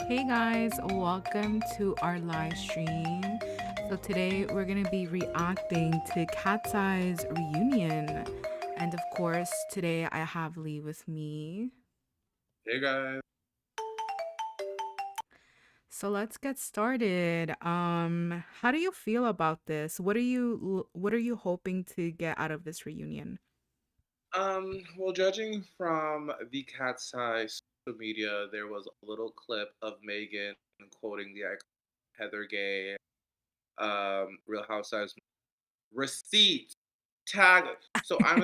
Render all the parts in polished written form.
Hey guys, welcome to our live stream. So today we're gonna be reacting to KATSEYE's reunion. And of course, today I have Lee with me. Hey guys. So let's get started. How do you feel about this? What are you hoping to get out of this reunion? Well, judging from the cat's eye social media, there was a little clip of Megan quoting the ex Heather Gay, Real Housewives receipts tag. So I'm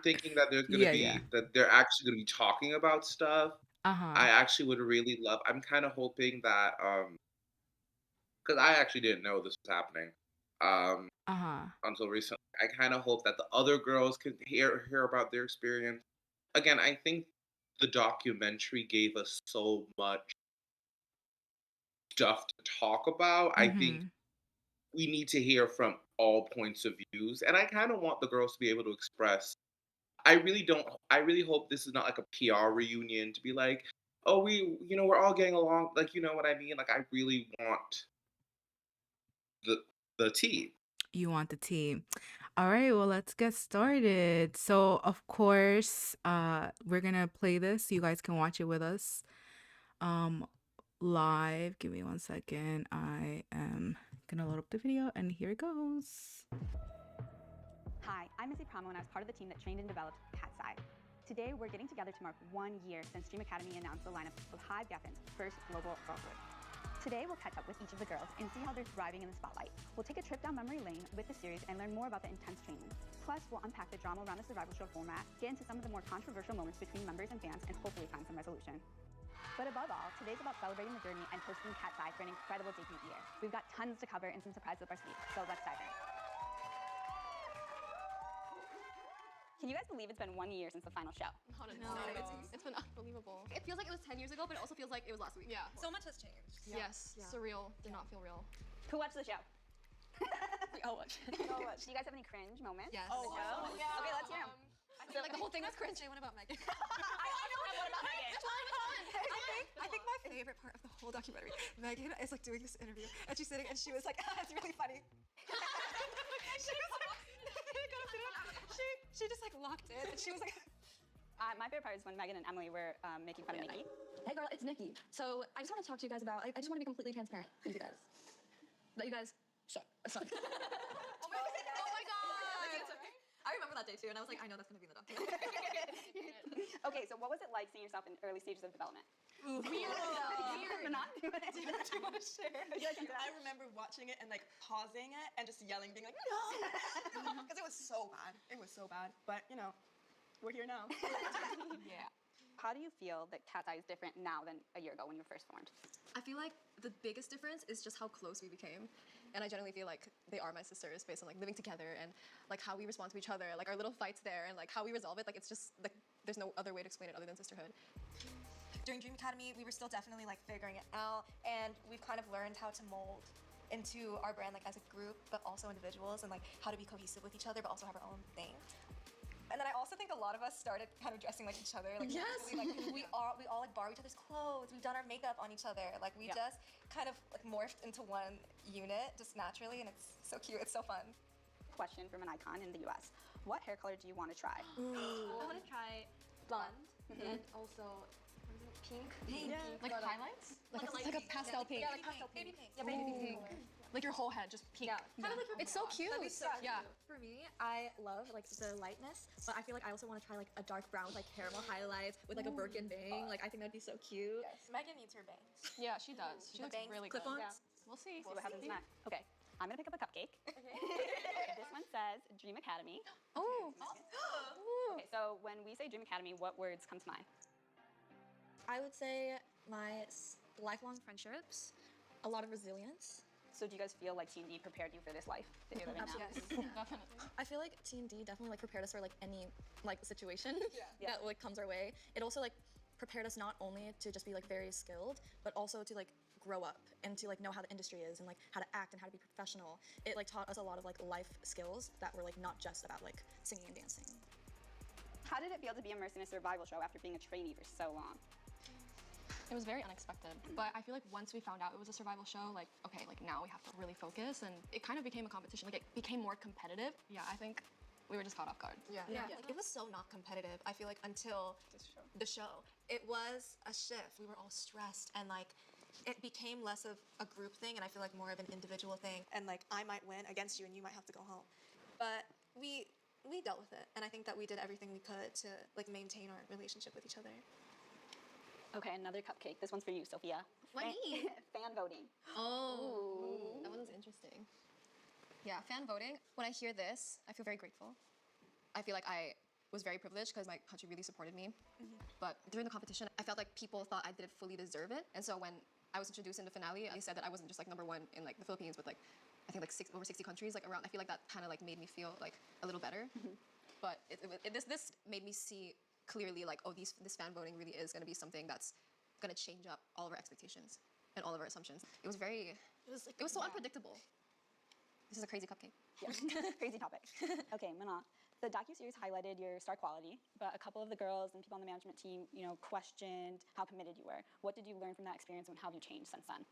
thinking that Yeah, yeah. they're actually gonna be talking about stuff. Uh-huh. I actually would really love. I'm kind of hoping that because I actually didn't know this was happening. Um, Uh-huh. until recently. I kind of hope that the other girls can hear about their experience. Again, I think the documentary gave us so much stuff to talk about. I think Mm-hmm. we need to hear from all points of views, and I kind of want the girls to be able to express. I really don't. I really hope this is not like a PR reunion to be like, oh, we're all getting along. Like, you know what I mean? Like, I really want the the tea. You want the tea. All right, well, let's get started. So, of course, we're gonna play this. You guys can watch it with us um live. Give me 1 second. I am gonna load up the video and here it goes. Hi, I'm Missy Promo and I was part of the team that trained and developed KATSEYE. Today, we're getting together to mark 1 year since Dream Academy announced the lineup of Hive Gaffin's first global girlhood. Today, we'll catch up with each of the girls and see how they're thriving in the spotlight. We'll take a trip down memory lane with the series and learn more about the intense training. Plus, we'll unpack the drama around the survival show format, get into some of the more controversial moments between members and fans, and hopefully find some resolution. But above all, today's about celebrating the journey and hosting KATSEYE for an incredible debut year. We've got tons to cover and some surprises up our sleeves, so let's dive in. Can you guys believe it's been 1 year since the final show? Not at all. It's been unbelievable. It feels like it was 10 years ago, but it also feels like it was last week. Yeah. So much has changed. Yes. Surreal. Did not feel real. Who watched the show? We all watched. Do you guys have any cringe moments? Yes. from the show? yeah. Okay, let's hear them. I feel like the whole thing was cringe. What about Megan? I know what about Megan. I think my favorite part of the whole documentary, Megan is like doing this interview, and she's sitting, and she was like, it's really funny. she was like, she just like locked in, and she was like. My favorite part is when Megan and Emily were making fun of Nikki. Hey girl, it's Nikki. So I just want to talk to you guys about, I just want to be completely transparent with you guys. That you guys, shut. Oh my god! I remember that day too, and I was like, I know that's gonna be in the documentary. Okay, so what was it like seeing yourself in early stages of development? Weird. But not Do you want to share? I remember watching it and like pausing it and just yelling, being like, no! Because it was so bad. It was so bad. But, you know, we're here now. Yeah. How do you feel that KATSEYE is different now than a year ago when you first formed? I feel like the biggest difference is just how close we became. And I generally feel like they are my sisters based on like living together and like how we respond to each other, like our little fights there and like how we resolve it. Like it's just like there's no other way to explain it other than sisterhood. During Dream Academy, we were still definitely like figuring it out, and we've kind of learned how to mold into our brand like as a group, but also individuals, and like how to be cohesive with each other, but also have our own thing. And then I also think a lot of us started kind of dressing like each other. Like, Yes. we all like borrow each other's clothes. We've done our makeup on each other. Like we just kind of like morphed into one unit just naturally, and it's so cute. It's so fun. Question from an icon in the US. What hair color do you want to try? Ooh. I want to try blonde and also pink. Like highlights? Like a pastel pink. Yeah, like pastel pink. Baby pink. Yeah, Baby baby pink. pink. Like your whole head, just pink. Yeah. Kind of like your It's so cute. That'd be so cute. Yeah. For me, I love like the lightness, but I feel like I also want to try like a dark brown with like caramel highlights with like a Birkin bang. Like I think that'd be so cute. Yes. Megan needs her bangs. Yeah, she does. She The looks bangs, really clip-ons. good. Yeah. We'll see. See what happens next. Okay, I'm gonna pick up a cupcake. Okay. This one says Dream Academy. Oh. Okay, so when we say Dream Academy, what words come to mind? I would say my lifelong friendships, a lot of resilience. So do you guys feel like T&D prepared you for this life that you're living now? Absolutely. Definitely. I feel like T&D definitely like prepared us for like any like situation Yeah. that like comes our way. It also like prepared us not only to just be like very skilled, but also to like grow up and to like know how the industry is and like how to act and how to be professional. It like taught us a lot of like life skills that were like not just about like singing and dancing. How did it feel to be immersed in a survival show after being a trainee for so long? It was very unexpected, but I feel like once we found out it was a survival show, like, okay, like now we have to really focus, and it kind of became a competition. Like, it became more competitive. Yeah, I think we were just caught off guard. Yeah. Like, it was so not competitive, I feel like, until the show. It was a shift. We were all stressed, and like, it became less of a group thing, and I feel like more of an individual thing. And like I might win against you and you might have to go home. But we dealt with it, and I think that we did everything we could to like maintain our relationship with each other. Okay, another cupcake. This one's for you, Sophia. Why me? Fan voting. Oh, that one's interesting. Yeah, fan voting. When I hear this, I feel very grateful. I feel like I was very privileged because my country really supported me. But during the competition, I felt like people thought I didn't fully deserve it. And so when I was introduced in the finale, they said that I wasn't just like #1 in like the Philippines, but like I think like over 60 countries like around. I feel like that kind of like made me feel like a little better. But this made me see clearly like, oh, this fan voting really is going to be something that's going to change up all of our expectations and all of our assumptions. It was so unpredictable. This is a crazy cupcake. Yeah, crazy topic. Okay, Mana, the docuseries highlighted your star quality, but a couple of the girls and people on the management team, questioned how committed you were. What did you learn from that experience, and how have you changed since then?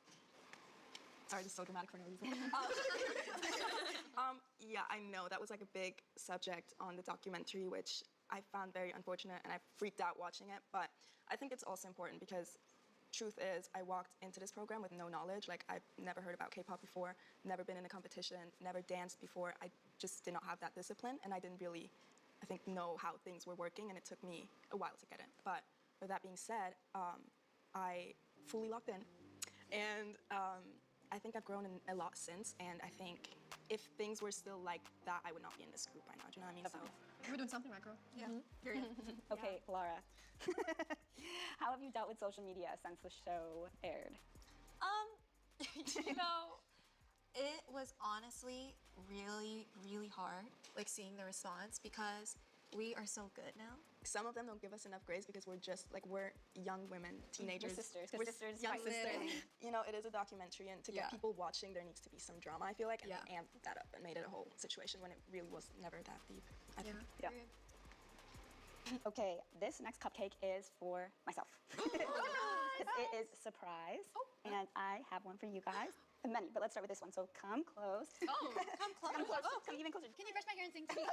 Sorry, this is so dramatic for no reason. Yeah, I know that was like a big subject on the documentary, which I found very unfortunate, and I freaked out watching it. But I think it's also important because truth is, I walked into this program with no knowledge. Like, I've never heard about K-pop before, never been in a competition, never danced before. I just did not have that discipline, and I didn't really, I think, know how things were working, and it took me a while to get in. But with that being said, I fully locked in, and I think I've grown a lot since, and I think if things were still like that, I would not be in this group by now, do you know what I mean? So, You were doing something right, girl. yeah, period. Okay, Lara, how have you dealt with social media since the show aired? You know, it was honestly really, really hard, like seeing the response, because we are so good now. Some of them don't give us enough grace because we're young women, teenagers. We're sisters, 'cause We're sisters young fight sisters. sisters. You know, it is a documentary, and to get people watching, there needs to be some drama, I feel like, and Yeah. they amped that up and made it a whole situation when it really was never that deep, I think. Yeah. Okay, this next cupcake is for myself. It is a surprise, and I have one for you guys. Many, but let's start with this one. So come close. Oh, come close. Come close. Come even closer. Can you brush my hair and sing to me?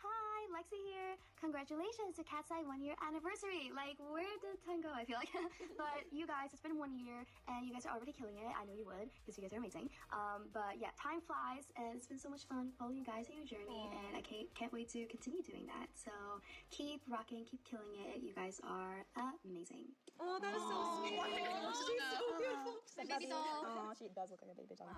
Hi, Lexi here. Congratulations to KATSEYE 1-year anniversary. Like, where did time go? I feel like. But you guys, it's been 1 year, and you guys are already killing it. I know you would, because you guys are amazing. But yeah, time flies, and it's been so much fun following you guys on your journey, and I can't wait to continue doing that. So keep rocking, keep killing it. You guys are amazing. Oh, that is so sweet. She's so beautiful. The baby doll. Oh, she does look like a baby doll.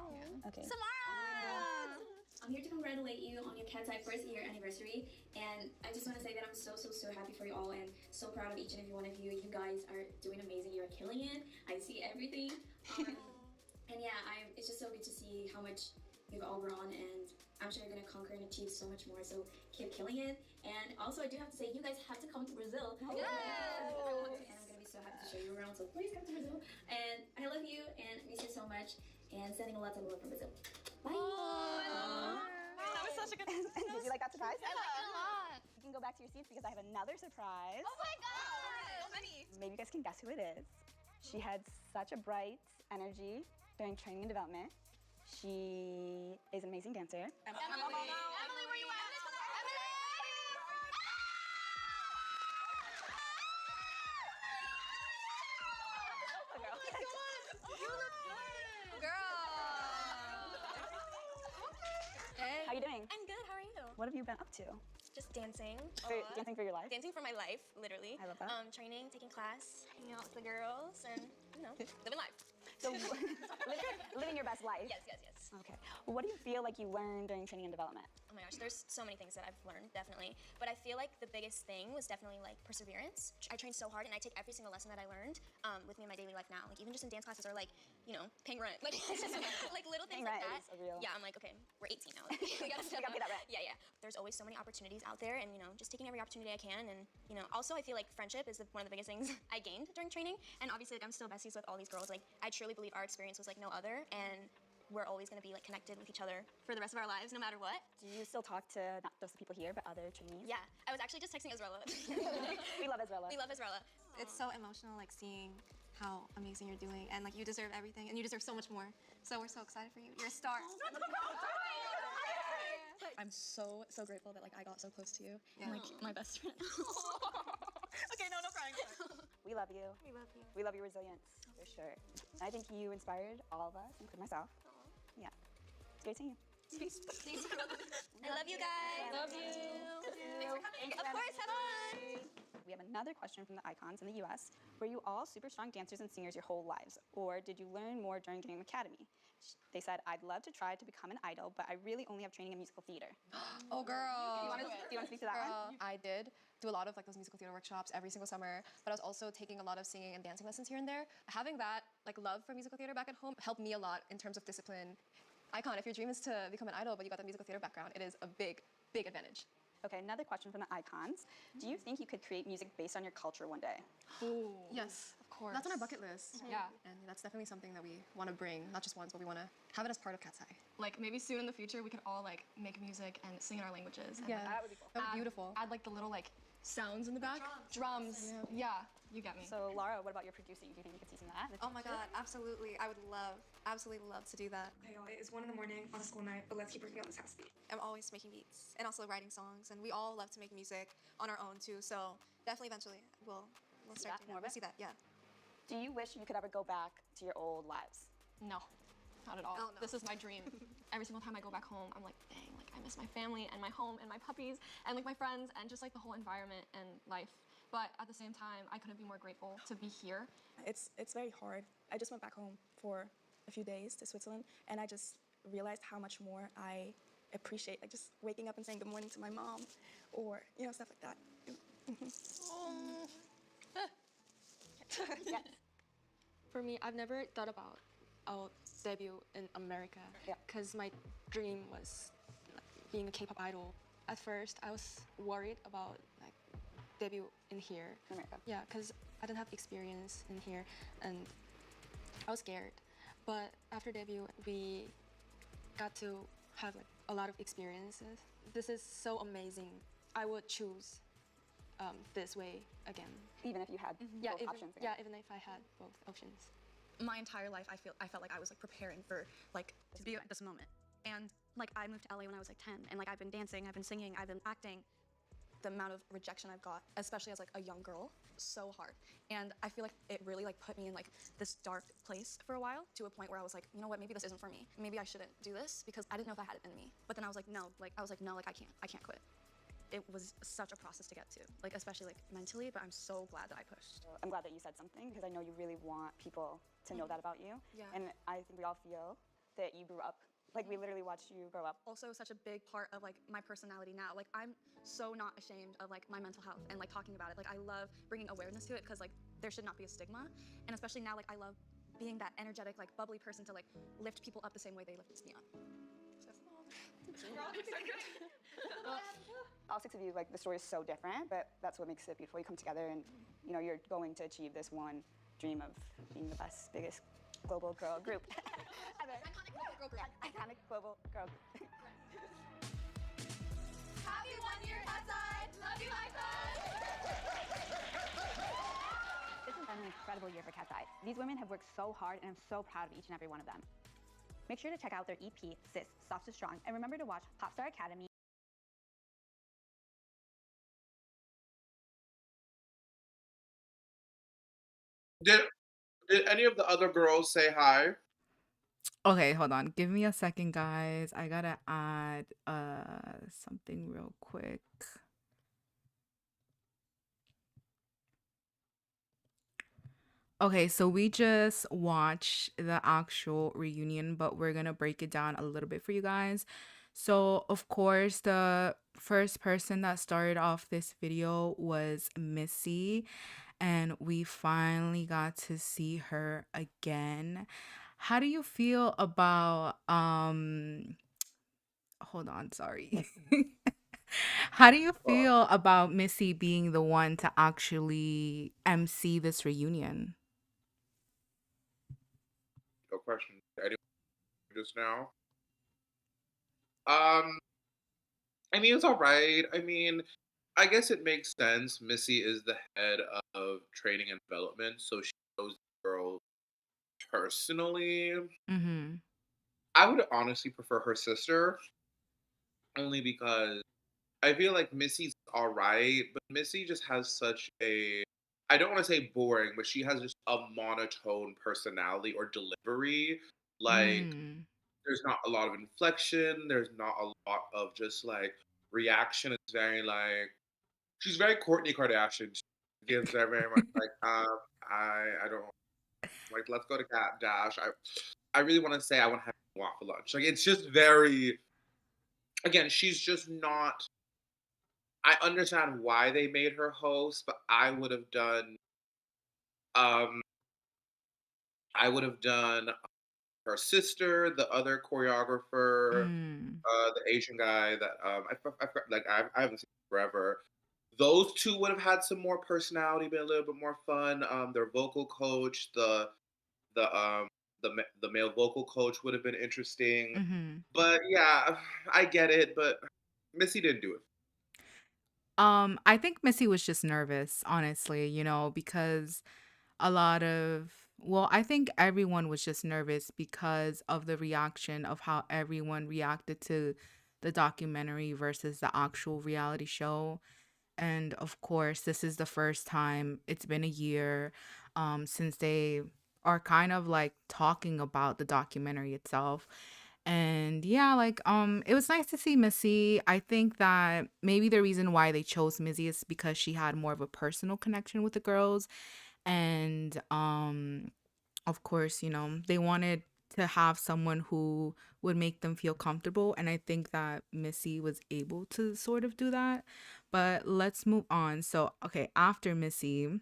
Okay. Samara! I'm here to congratulate you on your KATSEYE 1st-year anniversary, and I just want to say that I'm so happy for you all, and so proud of each and every one of you. You guys are doing amazing. You're killing it. I see everything. And yeah, it's just so good to see how much you've all grown, and I'm sure you're going to conquer and achieve so much more, so keep killing it. And also, I do have to say, you guys have to come to Brazil. And I'm going to be so happy to show you around, so please come to Brazil. And I love you, and miss you so much, and sending lots of love from Brazil. Bye! That was such a good Did you like that surprise? I like it a lot. You can go back to your seats because I have another surprise. Oh my god! So many. Maybe you guys can guess who it is. She had such a bright energy during training and development. She is an amazing dancer. Emily, where you at? How you doing? I'm good. How are you? What have you been up to? Just dancing. Dancing for your life? Dancing for my life, literally. I love that. Training, taking class, hanging out with the girls, and living life. So living your best life. Yes. Okay. Well, what do you feel like you learned during training and development? Oh my gosh, there's so many things that I've learned, definitely. But I feel like the biggest thing was definitely like perseverance. I trained so hard, and I take every single lesson that I learned with me in my daily life now. Like even just in dance classes, or like paying rent, like it's just like little things like that. Is real. Yeah, I'm like, okay, we're 18 now. Like, we gotta pay that rent. Yeah. There's always so many opportunities out there, and just taking every opportunity I can, and also I feel like friendship is one of the biggest things I gained during training. And obviously, like I'm still besties with all these girls. Like I truly believe our experience was like no other, and we're always going to be like connected with each other for the rest of our lives, no matter what. Do you still talk to not just the people here, but other trainees? Yeah, I was actually just texting Ezrella. We love Ezrella. We love Ezrella. It's so emotional, like seeing how amazing you're doing, and like you deserve everything, and you deserve so much more. So we're so excited for you. You're a star. I'm so grateful that like I got so close to you. Yeah. Like my best friend. Okay, no crying. We love you. We love you. We love your resilience, for sure. And I think you inspired all of us, including myself. Yeah. It's great seeing you. I love you guys. Love you. Of course, have fun. We have another question from the icons in the US. Were you all super strong dancers and singers your whole lives? Or did you learn more during Dream Academy? They said, I'd love to try to become an idol, but I really only have training in musical theater. Oh, girl. Do you want to speak to that one? I did do a lot of like those musical theater workshops every single summer, but I was also taking a lot of singing and dancing lessons here and there. Having that like love for musical theater back at home helped me a lot in terms of discipline. Icon, if your dream is to become an idol, but you got that musical theater background, it is a big advantage. Okay, another question from the icons. Do you think you could create music based on your culture one day? Ooh. Yes, of course. That's on our bucket list. Mm-hmm. Yeah, and that's definitely something that we want to bring, not just once, but we want to have it as part of KATSEYE. Like maybe soon in the future, we could all like make music and sing in our languages. And, That would be cool. that would be beautiful. Add like the little like sounds in the back. Drums. Yeah, you get me. So, Laura, what about your producing? Do you think you could see some of that? in the Oh my future? God, absolutely. I would absolutely love to do that. Hey y'all, it's 1 in the morning on a school night, but let's keep working on this house beat. I'm always making beats and also writing songs, and we all love to make music on our own too. So definitely, eventually, we'll start that, doing more that. of We'll see that. Yeah. Do you wish you could ever go back to your old lives? No, not at all. Oh, no. This is my dream. Every single time I go back home, I'm like, dang, like I miss my family and my home and my puppies and like my friends and just like the whole environment and life. But at the same time, I couldn't be more grateful to be here. It's very hard. I just went back home for a few days to Switzerland, and I just realized how much more I appreciate like just waking up and saying good morning to my mom, or stuff like that. Yes. For me, I've never thought about I'll debut in America Yeah. because my dream was like, being a K-pop idol. At first, I was worried about like debut in here. America. Yeah, because I didn't have experience in here, and I was scared. But after debut, we got to have like a lot of experiences. This is so amazing. I would choose this way again. Even if you had both options. Again. Even if I had both options. My entire life, I felt like I was like preparing for like to be at this moment. And like I moved to LA when I was like 10, and like I've been dancing, I've been singing, I've been acting. The amount of rejection I've got, especially as like a young girl, so hard. And I feel like it really like put me in like this dark place for a while, to a point where I was like, you know what, maybe this isn't for me. Maybe I shouldn't do this, because I didn't know if I had it in me. But then I was like, no, I can't quit. It was such a process to get to, like especially like mentally, but I'm so glad that I pushed. I'm glad that you said something, because I know you really want people to know that about you. Yeah. And I think we all feel that you grew up. Like, we literally watched you grow up. Also such a big part of like my personality now. Like I'm so not ashamed of like my mental health and like talking about it. Like I love bringing awareness to it, because like there should not be a stigma. And especially now, like I love being that energetic, like bubbly person to like lift people up the same way they lifted me up. All 6 of you, like, the story is so different, but that's what makes it beautiful. You come together and, you're going to achieve this one dream of being the best, biggest global girl group. Iconic global girl group. Happy 1 year, KATSEYE. Love you, This has been an incredible year for KATSEYE. These women have worked so hard, and I'm so proud of each and every one of them. Make sure to check out their EP, Sis, Soft to Strong, and remember to watch Popstar Academy. Did any of the other girls say hi? Okay, hold on. Give me a second, guys. I gotta add something real quick. Okay, so we just watched the actual reunion, but we're gonna break it down a little bit for you guys. So, of course, the first person that started off this video was Missy, and we finally got to see her again. How do you feel about hold on, sorry. How do you feel about Missy being the one to actually MC this reunion? No question. Anyone just now? I mean, it's all right. I mean, I guess it makes sense. Missy is the head of training and development, so she knows the girl personally. Mhm. I would honestly prefer her sister, only because I feel like Missy's alright, but Missy just has such a, I don't wanna say boring, but she has just a monotone personality or delivery. Like, Mm. there's not a lot of inflection, there's not a lot of just, like, reaction. It's very, like she's very Kourtney Kardashian. She gives her very much like, I don't like, "Let's go to Cat Dash." I really wanna say I wanna have what for lunch. Like, it's just very, again, she's just not, I understand why they made her host, but um I would have done her sister, the other choreographer, Mm. the Asian guy that like I haven't seen him forever. Those two would have had some more personality, been a little bit more fun. Their vocal coach, the the male vocal coach would have been interesting. Mhm. But yeah, I get it, but Missy didn't do it. I think Missy was just nervous, honestly, because a lot of well, I think everyone was just nervous because of the reaction of how everyone reacted to the documentary versus the actual reality show. And of course, this is the first time it's been a year since they are kind of like talking about the documentary itself. And yeah, like it was nice to see Missy. I think that maybe the reason why they chose Missy is because she had more of a personal connection with the girls. And of course, they wanted to have someone who would make them feel comfortable. And I think that Missy was able to sort of do that. But let's move on. So, okay, after Missy,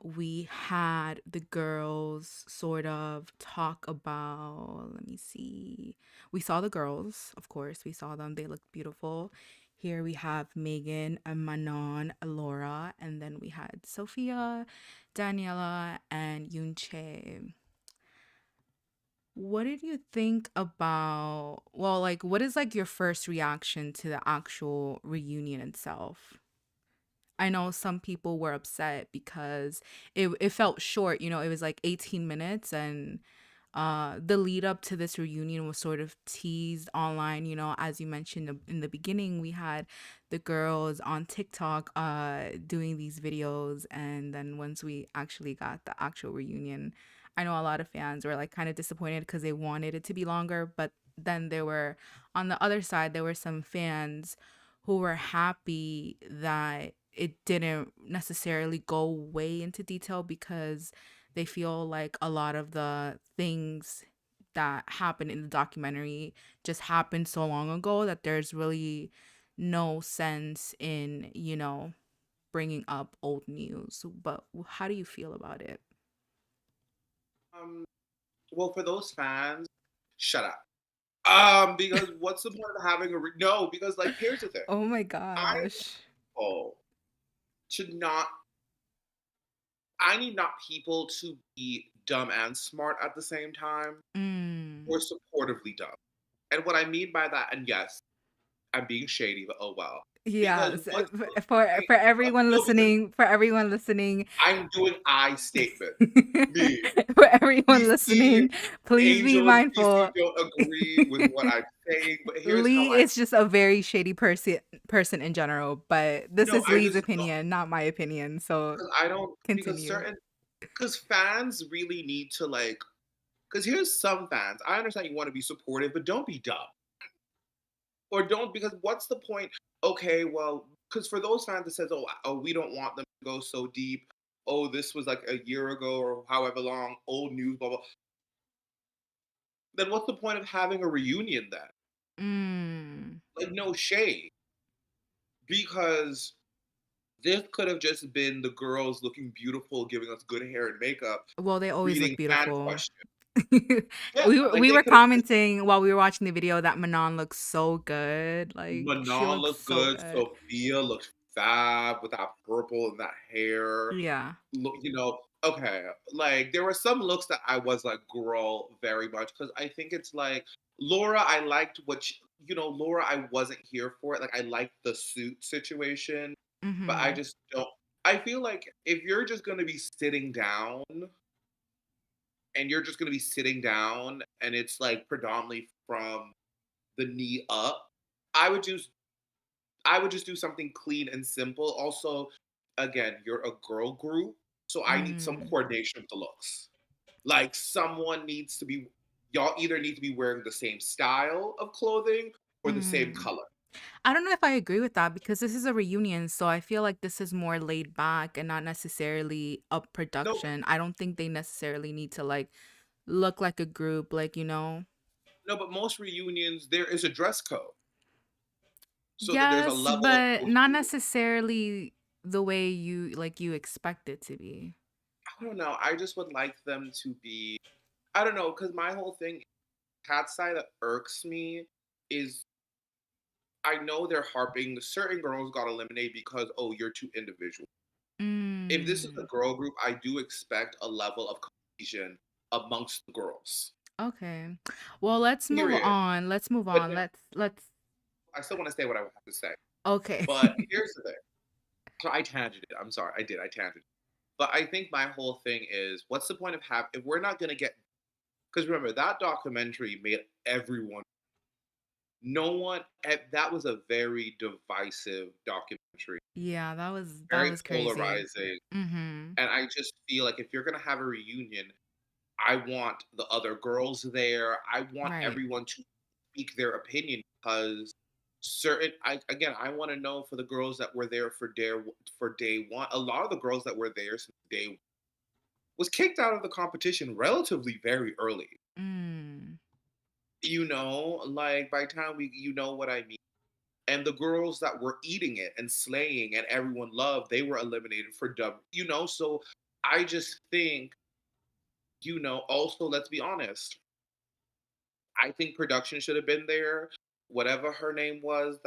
we had the girls sort of talk about, let me see. We saw the girls, of course, we saw them. They looked beautiful. Here we have Megan, Manon, Laura, and then we had Sophia, Daniela, and Yunche. What did you think about, well, like, what is like your first reaction to the actual reunion itself? I know some people were upset because it felt short, it was like 18 minutes, and the lead up to this reunion was sort of teased online, as you mentioned in the beginning. We had the girls on TikTok doing these videos, and then once we actually got the actual reunion, I know a lot of fans were like kind of disappointed because they wanted it to be longer, but then there were, on the other side, there were some fans who were happy that it didn't necessarily go way into detail because they feel like a lot of the things that happened in the documentary just happened so long ago that there's really no sense in, bringing up old news. But how do you feel about it? Um, well, for those fans, shut up. Because what's the point of having no? Because like, here's the thing. Oh my I gosh. oh should not. I need not people to be dumb and smart at the same time, Mm. or supportively dumb. And what I mean by that, and yes, I'm being shady, but oh well. Because Yes, what's the point for of everyone no? Because listening, for everyone listening, I'm doing I statement. Me, for everyone DC, listening, please be Angel, and DC mindful. don't agree with what I'm saying, but here's how Lee I. is just a very shady person in general, but this No, is I Lee's just don't. opinion, not my opinion. So Because I don't. Because continue. certain. Because fans really need to like. Because here's some fans. I understand you want to be supportive, but don't be dumb. Or don't, because what's the point? Okay, well, because for those fans that says, oh, we don't want them to go so deep. Oh, this was like a year ago or however long, old news, blah blah. Then what's the point of having a reunion then? Mm. Like no shade, because this could have just been the girls looking beautiful, giving us good hair and makeup, Well, they always look reading fan beautiful. questions. Yeah, we were, like we they were could have. commenting while we were watching the video that Manon looks so good. Like she Manon looks looked so good. good. Sophia looked fab with that purple and that hair. Yeah. Look, okay, like there were some looks that I was like, girl, very much, because I think it's like Laura. I liked what Laura, I wasn't here for it. Like, I like the suit situation, but I Mhm. just don't. I feel like if you're just going to be sitting down and you're just going to be sitting down and it's like predominantly from the knee up, I would just I would just do something clean and simple. Also, again, you're a girl group, so I need some Mm. coordination with the looks. Like someone needs to be y'all either need to be wearing the same style of clothing or the same Mm. color. I don't know if I agree with that because this is a reunion, so I feel like this is more laid back and not necessarily a No, production. I don't think they necessarily need to like look like a group, like, you know. no, but most reunions there is a dress code. So that there's a Yes, level of but not cohesion. necessarily the way you expect it to be. I don't know. I just would like them to be I don't know, because my whole thing cat side that irks me is I know they're harping certain girls got eliminated because oh you're too individual. If this is a Mm. girl group, I do expect a level of cohesion amongst the girls. Okay. Well, let's move Period. on. Let's move But on. no, Let's I still want to say what I have to say. okay. But here's the thing. So I tangented. I'm sorry, I did. I tangented. But I think my whole thing is, what's the point of having if we're not gonna get? Because remember that documentary made everyone. No one. That was a very divisive documentary, Yeah, that very was crazy. polarizing, Mhm. and I just feel like if you're gonna have a reunion, I want the other girls there. I want Right. everyone to speak their opinion because I want to know for the girls that were there for day one. A lot of the girls that were there since day one was kicked out of the competition relatively very early. Mm. Like by the time you know what I mean. And the girls that were eating it and slaying and everyone loved, they were eliminated for dub. So I just think, also let's be honest. I think production should have been there. Whatever her name was,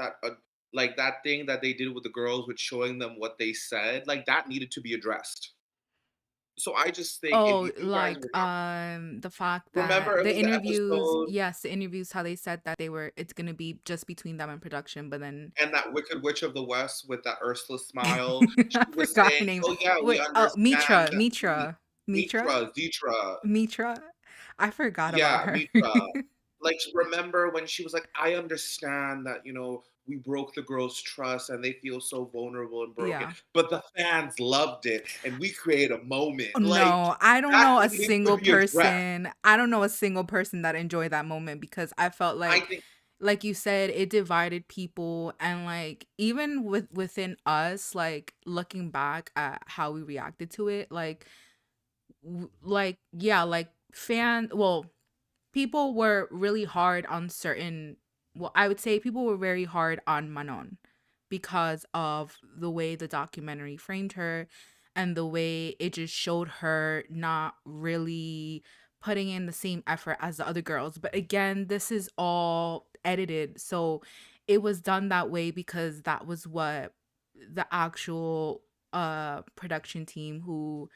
like that thing that they did with the girls with showing them what they said, like that needed to be addressed. So I just think if Oh, you guys like were not the fact remember that it the was the interviews, episode yes, the interviews how they said that it's going to be just between them and production, but then and that Wicked Witch of the West with that Ursula smile, she I was forgot her saying, name. "Oh yeah, we Wait, oh, understand Mitra, that we Mitra, Zitra, Mitra. I forgot about yeah, her. Mitra." Like, remember when she was like, "I understand that, we broke the girls' trust and they feel so vulnerable and broken, Yeah. but the fans loved it and we create a moment." Like, No, I don't that know a needed to single be addressed. person. I don't know a single person that enjoyed that moment because I felt I like think you said it divided people and like even within us like looking back at how we reacted to it like yeah, like people were really hard on certain I would say people were very hard on Manon because of the way the documentary framed her and the way it just showed her not really putting in the same effort as the other girls. But again, this is all edited. So it was done that way because that was what the actual production team who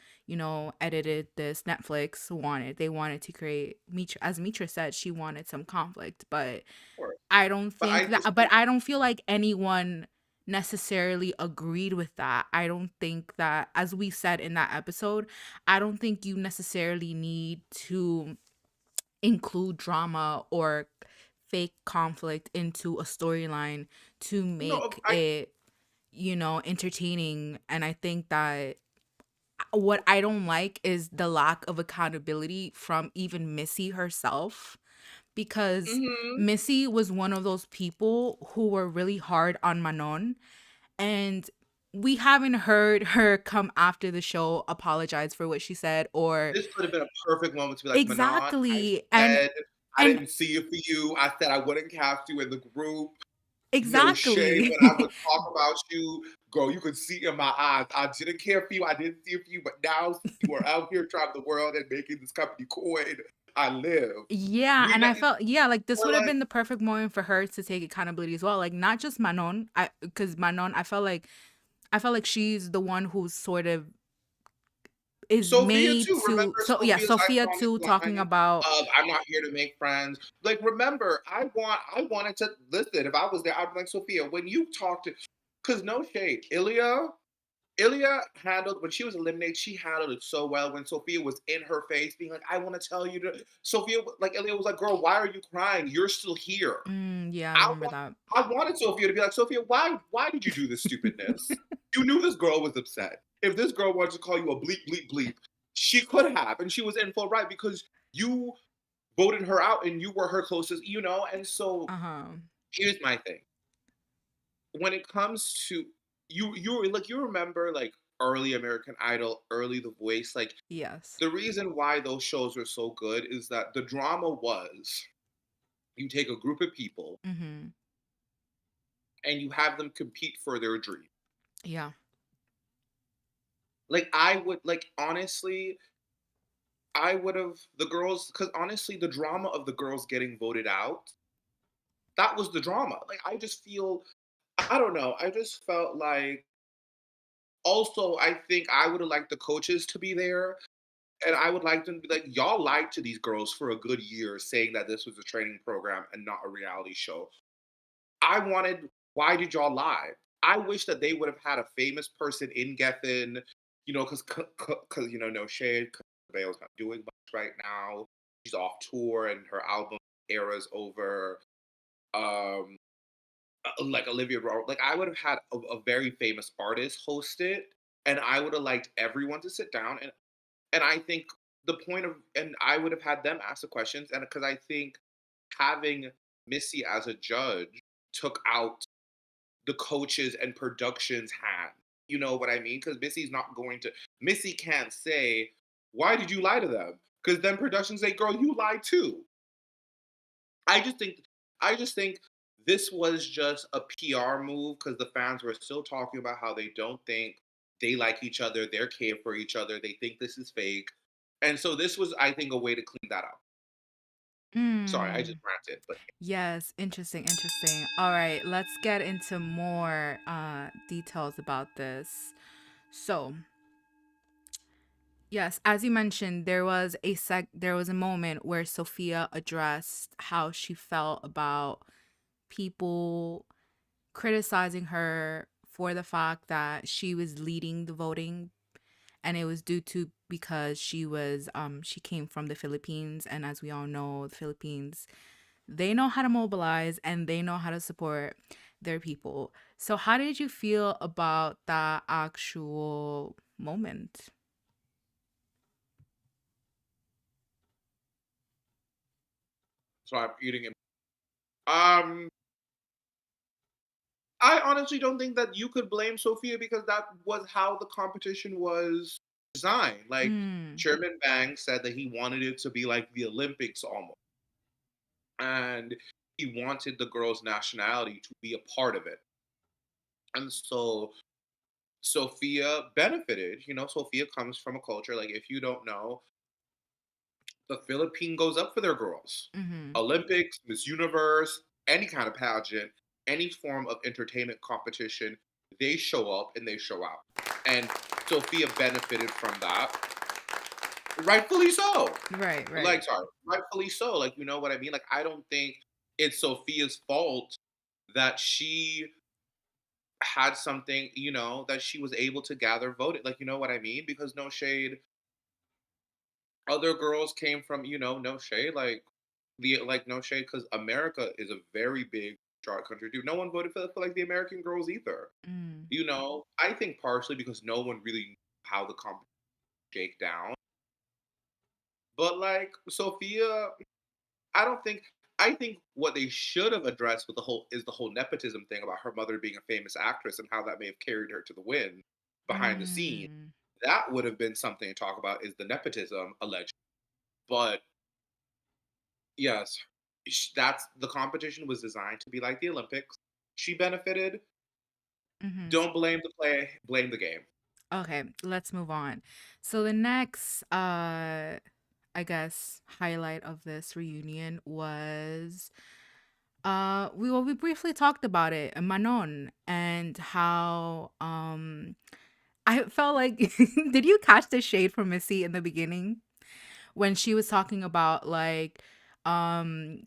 edited this Netflix wanted. They wanted to create Mitra, as Mitra said, she wanted some conflict, but or I don't but I think just that, but I don't feel like anyone necessarily agreed with that. I don't think that, as we said in that episode, I don't think you necessarily need to include drama or fake conflict into a storyline to no, make I it, entertaining. And I think that what I don't like is the lack of accountability from even Missy herself because mhm. Missy was one of those people who were really hard on Manon and we haven't heard her come after the show apologize for what she said or This could have been a perfect moment to be like, "Manon, I exactly said I and didn't see you for you. I said I wouldn't cast you in the group. No shade exactly. when I would talk about you. Girl, you could see in my eyes. I didn't care for you. I didn't see it for you. But now you are out here traveling the world and making this company coin. I live. Yeah, We and I not felt yeah, like this we're would have like, been the perfect moment for her to take accountability as well. Like not just Manon, because Manon, I felt like she's the one who's sort of is Sophia made too. to, Remember so yeah, Sophia's Sophia iconic too talking line about of "I'm not here to make friends." Like, remember, I wanted to listen. If I was there, I'd be like, Sophia, when you talk to, because no shade, Ilya handled when she was eliminated. She handled it so well. When Sophia was in her face, being like, "I want to tell you to." Sophia, like Ilya was like, "Girl, why are you crying? You're still here." yeah, I I remember want, that. I wanted Sophia to be like, Sophia, why did you do this stupidness? You knew this girl was upset. If this girl wanted to call you a bleep, bleep, bleep, she could have, and she was in full right because you voted her out and you were her closest, And so Uh-huh. here's my thing: when it comes to you remember like early American Idol, early The Voice, like Yes. the reason why those shows are so good is that the drama was you take a group of people Mhm. and you have them compete for their dream. Yeah. Like I would like honestly, I would have the girls because honestly, the drama of the girls getting voted out, that was the drama. Like I just feel, I don't know. I just felt like also I think I would have liked the coaches to be there. And I would like them to be like, y'all lied to these girls for a good year saying that this was a training program and not a reality show. I wanted, why did y'all lie? I wish that they would have had a famous person in Geffen, because no shade, because Bale's not doing much right now. She's off tour and her album era's over. Um, like Olivia Rodrigo, like I would have had a very famous artist host it, and I would have liked everyone to sit down and I think the point of and I would have had them ask the questions, and because I think having Missy as a judge took out the coaches and production's hand. You know what I mean? Because Missy can't say, why did you lie to them? Because then production say, girl, you lied too. I just think I just think this was just a PR move because the fans were still talking about how they don't think they like each other, they're care for each other, they think this is fake. And so this was, I think, a way to clean that up. Sorry, I just Mm. ranted, but Yes, interesting, interesting. All right, let's get into more details about this. So, yes, as you mentioned, there was a moment where Sophia addressed how she felt about people criticizing her for the fact that she was leading the voting, and it was due to because she came from the Philippines, and as we all know, the Philippines, they know how to mobilize and they know how to support their people. So how did you feel about that actual moment? so I'm eating it. Um, I honestly don't think that you could blame Sophia because that was how the competition was designed. Like Mm. Chairman Bang said that he wanted it to be like the Olympics almost. And he wanted the girl's nationality to be a part of it. And so Sophia benefited. Sophia comes from a culture like if you don't know, the Philippine goes up for their girls. Mhm. Olympics, Miss Universe, any kind of pageant, any form of entertainment competition, they show up and they show out. And Sophia benefited from that. Rightfully so. Right, right. Like, sorry, rightfully so. Like, you know what I mean? Like, I don't think it's Sophia's fault that she had something, that she was able to gather voted. Like, you know what I mean? Because no shade, other girls came from, no shade, like no shade, because America is a very big chart country. Dude, no one voted for like the American girls either. Mm. I think partially because no one really knew how the competition shake down. But like Sophia, I don't think. I think what they should have addressed with the whole nepotism thing about her mother being a famous actress and how that may have carried her to the win behind the scene. Mm. That would have been something to talk about is the nepotism alleged. But yes, that's the competition was designed to be like the Olympics. She benefited. Mhm. Don't blame the play, blame the game. Okay, let's move on. So the next I guess highlight of this reunion was we briefly talked about it, Manon, and how I felt like did you catch the shade from Missy in the beginning when she was talking about like um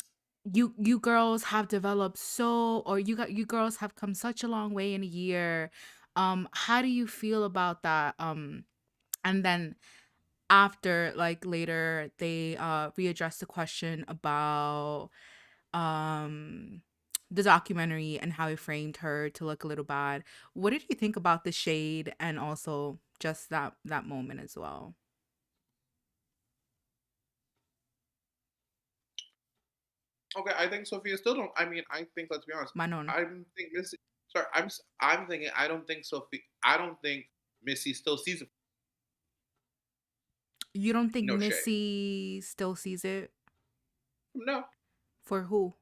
you girls have developed so or you girls have come such a long way in a year. How do you feel about that? And then after like later they readdressed the question about um the documentary and how it framed her to look a little bad. What did you think about the shade and also just that moment as well? Okay, I think Sophia still don't. I mean, I think let's be honest. Manon, I think Missy. Sorry, I'm thinking. I don't think Sophie. I don't think Missy still sees it. you don't think No shade. Missy still sees it? No, For who?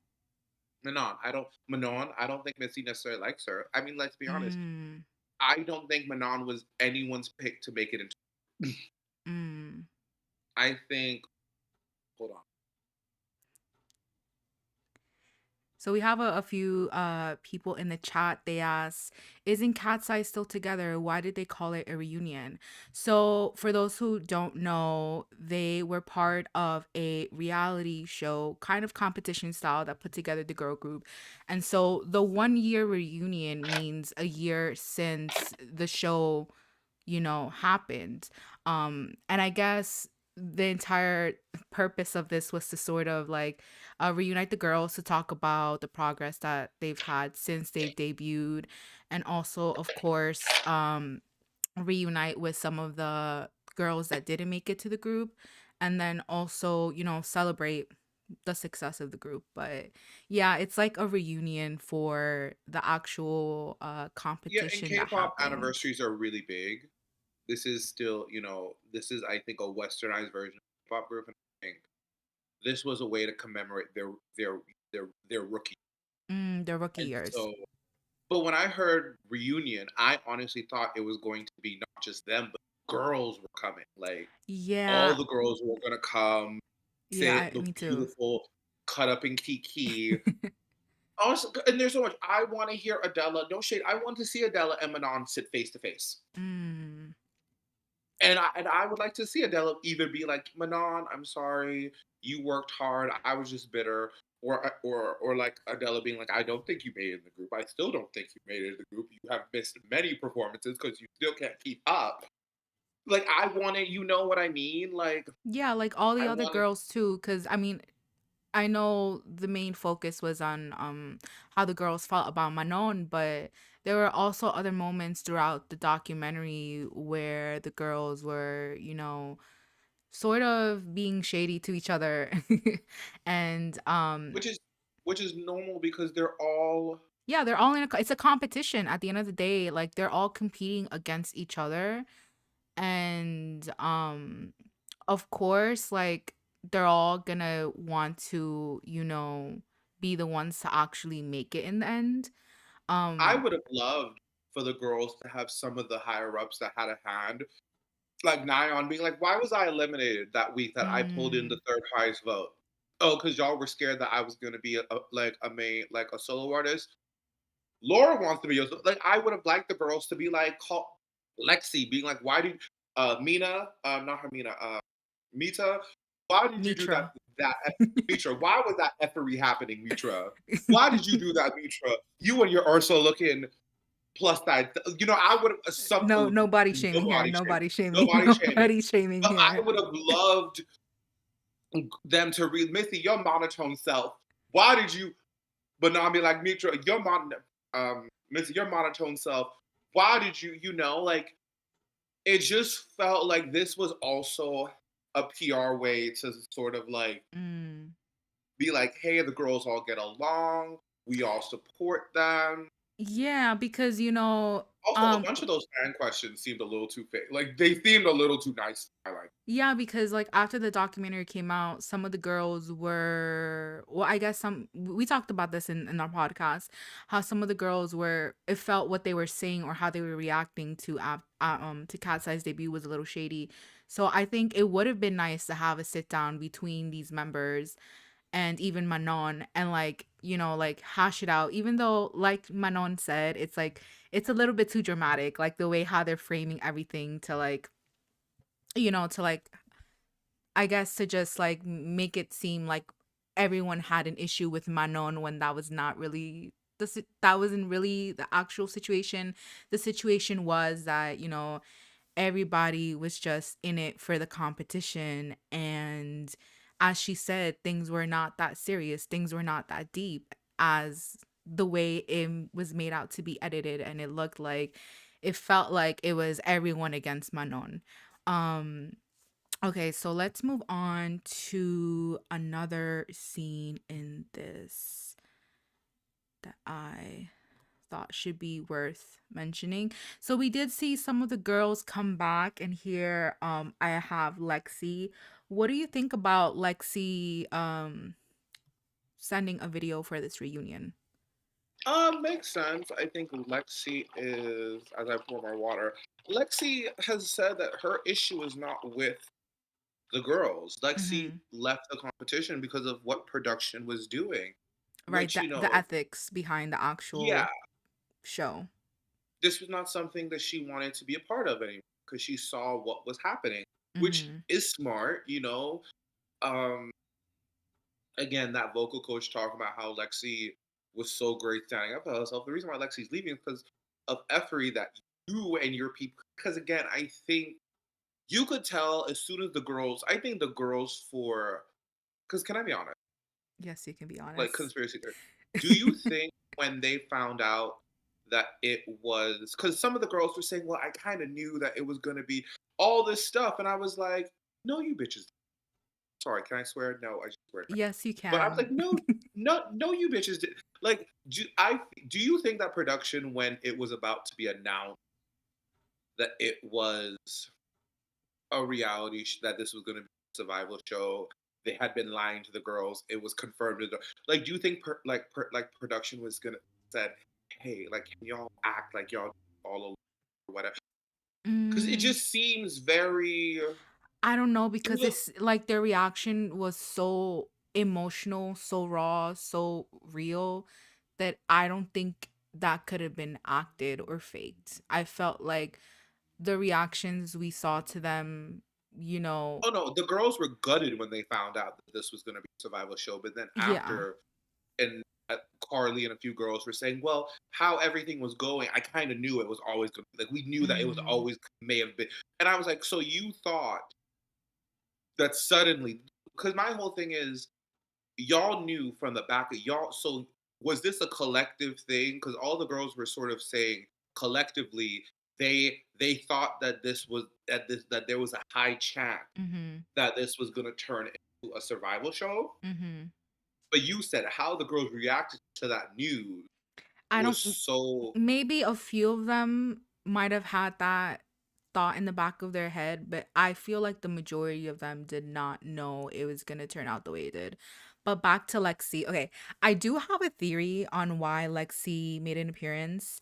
Manon. I don't. Manon. I don't think Missy necessarily likes her. I mean, let's be honest. Mm, I don't think Manon was anyone's pick to make it into. mm. I think. Hold on. So we have a few people in the chat. They ask, "Isn't Cat's Eye still together? Why did they call it a reunion?" So for those who don't know, they were part of a reality show, kind of competition style that put together the girl group. And so the 1 year reunion means a year since the show, happened. And I guess the entire purpose of this was to sort of like reunite the girls to talk about the progress that they've had since they've debuted, and also of course reunite with some of the girls that didn't make it to the group, and then also celebrate the success of the group. But yeah, it's like a reunion for the actual Yeah, and competition that K-pop happened. anniversaries are really big. This is still, this is I think a westernized version of K-pop group, and I think this was a way to commemorate their rookie. The rookie And years. so, but when I heard reunion, I honestly thought it was going to be not just them, but girls were coming. Like all Yeah, the girls were gonna come, yeah, sit, look me too. beautiful, cut up in kiki. Also, and there's so much. I want to hear Adela. No shade. I want to see Adela and Manon sit face to face. Mm, And I would like to see Adele either be like, Manon, I'm sorry, you worked hard, I was just bitter, or like Adela being like, I don't think you made it in the group. I still don't think you made it in the group. You have missed many performances because you still can't keep up. Like I want it, you know what I mean? Like yeah, like all the I other want it. girls too, because I mean, I know the main focus was on how the girls felt about Manon, but there were also other moments throughout the documentary where the girls were, sort of being shady to each other. And Which is which is normal because they're all yeah, they're all it's a competition at the end of the day. Like they're all competing against each other. And of course, like they're all gonna want to, be the ones to actually make it in the end. I Um would have loved for the girls to have some of the higher ups that had a hand. Like Nyan being like, "Why was I eliminated that week that I pulled in the mm, third highest vote?" Oh, because y'all were scared that I was gonna be like a main like a solo artist. Laura wants to be like I would have liked the girls to be like call Lexi being like, "Why did Mina not her Mina Mita? Why did you do Mitra. that Mitra? Why was that effery happening, Mitra? Why did you do that, Mitra? You and your Ursula looking plus size. I would have some No, no body shaming here. nobody No shaming, body shaming. nobody No shaming. body shaming But I here. would have loved them to read Missy, your monotone self. Why did you? But now I be like Mitra, Missy, your monotone self. Why did you? Like it just felt like this was also a PR way to sort of like Mm. be like, hey, the girls all get along. We all support them. Yeah, because Also, a bunch of those fan questions seemed a little too fake. Like they seemed a little too nice. I like. yeah, because like after the documentary came out, some of the girls were, well, I guess we talked about this in our podcast, how some of the girls were, it felt what they were saying or how they were reacting to Cat's Eye's debut was a little shady. So I think it would have been nice to have a sit down between these members and even Manon, and like like hash it out. Even though, like Manon said, it's like it's a little bit too dramatic, like the way how they're framing everything to like, to like, I guess to just like make it seem like everyone had an issue with Manon when that was not really that wasn't really the actual situation. The situation was that, everybody was just in it for the competition, and as she said, things were not that serious. Things were not that deep as the way it was made out to be edited, and it felt like it was everyone against Manon. Um Okay, so let's move on to another scene in this that I thought should be worth mentioning. So we did see some of the girls come back, and here I have Lexi. What do you think about Lexi sending a video for this reunion? Makes sense. I think Lexi is, as I pour my water, Lexi has said that her issue is not with the girls. Lexi Mhm. left the competition because of what production was doing, Right, which, the ethics behind the yeah, actual show. this was not something that she wanted to be a part of anymore because she saw what was happening, which Mhm. is smart. Um, again, that vocal coach talking about how Lexi was so great standing up for herself. The reason why Lexi's leaving is because of effery that you and your people. Because again, I think you could tell as soon as the girls. I think the girls for. Because can I be honest? Yes, you can be Like honest. conspiracy theory. Do you think when they found out that it was because some of the girls were saying, "Well, I kind of knew that it was going to be all this stuff," and I was like, "No, you bitches." Sorry, can I swear? No, I just swear. Yes, you But I was can. like, no, no, no, you bitches did. Like, do you think that production, when it was about to be announced that it was a that this was going to be a survival show, they had been lying to the girls, it was confirmed. Like, do you think like production was gonna said, hey, like, can y'all act like y'all all alone or whatever? Because it Mm, just seems very. I don't know It because was it's like their reaction was so emotional, so raw, so real that I don't think that could have been acted or faked. I felt like the reactions we saw to them, you know, Oh no, the girls were gutted when they found out that this was going to be a survival show. But then yeah. after, and Carly and a few girls were saying, "Well, how everything was going, I kind of knew it was always going. Like we knew that it was Mhm. always may have been." And I was like, "So you thought that suddenly?" Because my whole thing is, y'all knew from the back of y'all. So was this a collective thing? Because all the girls were sort of saying collectively they thought that that there was a high chance Mhm. that this was going to turn into a survival show. Mhm. But you said how the girls reacted to that news I was don't so. maybe a few of them might have had that thought in the back of their head, but I feel like the majority of them did not know it was going to turn out the way it did. But back to Lexi. Okay, I do have a theory on why Lexi made an appearance.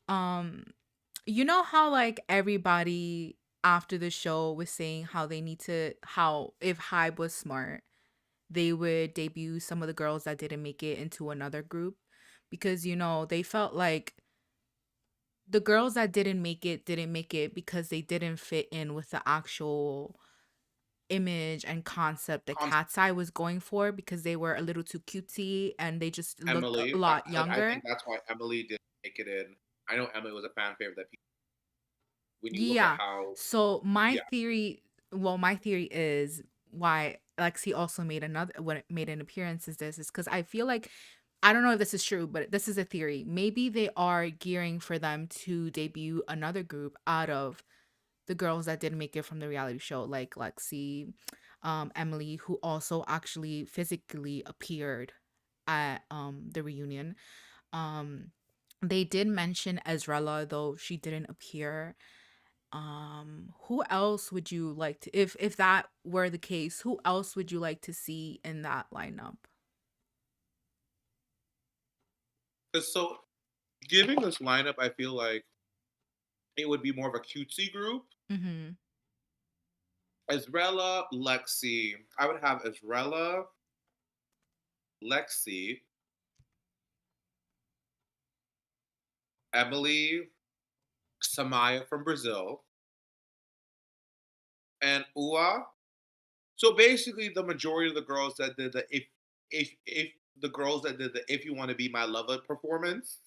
Um, you know how like everybody after the show was saying how they need to how if Hybe was smart, they would debut some of the girls that didn't make it into another group because they felt like the girls that didn't make it because they didn't fit in with the actual image and concept that Con- KATSEYE was going for because they were a little too cutesy and they just looked a Emily, lot like I younger. think that's why Emily didn't make it in. I know Emily was a fan favorite. That people, when you look at Yeah. how, So yeah, my theory is why Lexi also made another when it made an appearance is because I feel like I don't know if this is true, but this is a theory. Maybe they are gearing for them to debut another group out of the girls that didn't make it from the reality show, like Lexi, Emily, who also actually physically appeared at the reunion. Um, they did mention Ezrella, though she didn't appear. Who else would you like to if that were the case, who else would you like to see in that lineup? 'cause so giving this lineup, I feel like it would be more of a cutesy group. Mhm. Ezrella, Lexi. I would have Ezrella, Lexi. Emily, Samaya from Brazil, and Ua. So basically, the majority of the girls that did the if the girls that did the "If You Want to Be My Lover" performance,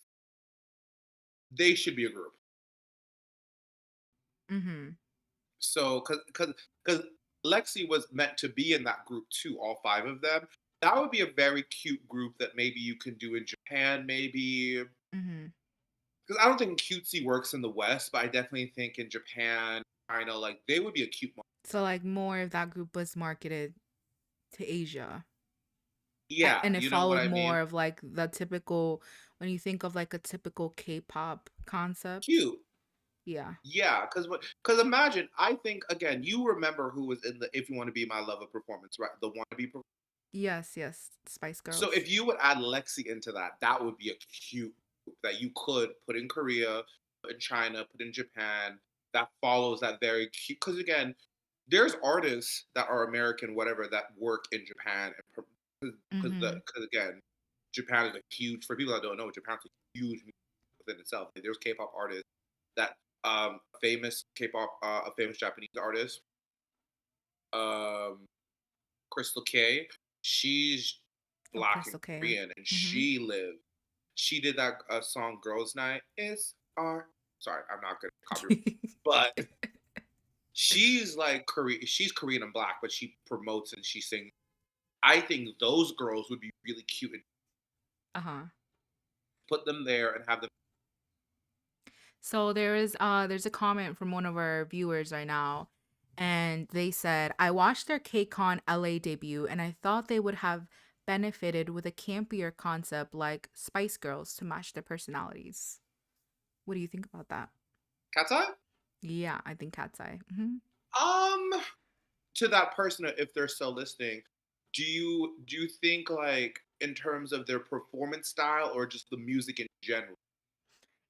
they should be a group. Mhm. So because Lexi was meant to be in that group too, all five of them. That would be a very cute group that maybe you can do in Japan, maybe. Mhm. Because I don't think cutesy works in the West, but I definitely think in Japan, China, like they would be a cute one. So like more if that group was marketed to Asia. Yeah, And it you know what followed I mean? more of like the typical when you think of like a typical K-pop concept. Cute. Yeah. Yeah, because imagine, I think again, you remember who was in the "If You Want to Be My Lover" performance, right? The wannabe. Yes, yes. Spice So Girls. if you would add Lexi into that, that would be a cute group that you could put in Korea, put in China, put in Japan. That follows that very cute. Because again, there's artists that are American, whatever, that work in Japan, and Mhm. because again, Japan is a huge. For people that don't know, Japan's a huge music within itself. Like, there's K-pop artists that famous K-pop, a famous Japanese artist, um, Crystal K. She's Oh, black and Crystal K. Korean, and Mhm. she did that song "Girls' Night." It's our sorry, I'm not gonna copyright, but she's like Korean. She's Korean and black, but she promotes and she sings. I think those girls would be really cute and Uh-huh. put them there and have them. So there's a comment from one of our viewers right now, and they said, "I watched their KCON LA debut and I thought they would have benefited with a campier concept like Spice Girls to match their personalities." What do you think about that? KATSEYE? Yeah, I think Cat's Eye. Mhm. Um, to that person, if they're still listening, do you think like in terms of their performance style or just the music in general?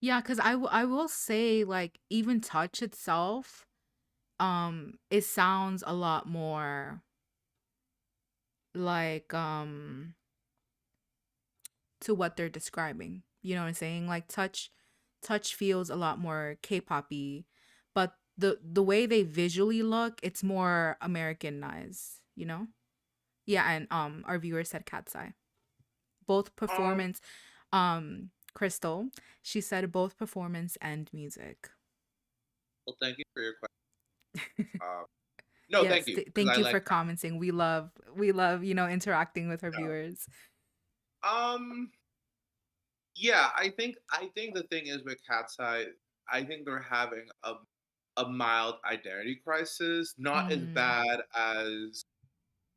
Yeah, cuz I will say like even Touch itself it sounds a lot more like to what they're describing. You know what I'm saying? Like Touch feels a lot more K-poppy, but the way they visually look, it's more Americanized, you know? Yeah, and our viewer said Cat's Eye. Both Um, performance Crystal, she said both performance and music. well, thank you for your question. No, thank Yes, you because thank I you like for commenting. We love, interacting with our that. viewers. Yeah, I think the thing is with Cat's Eye, I think they're having a mild identity crisis, not as Mhm. bad as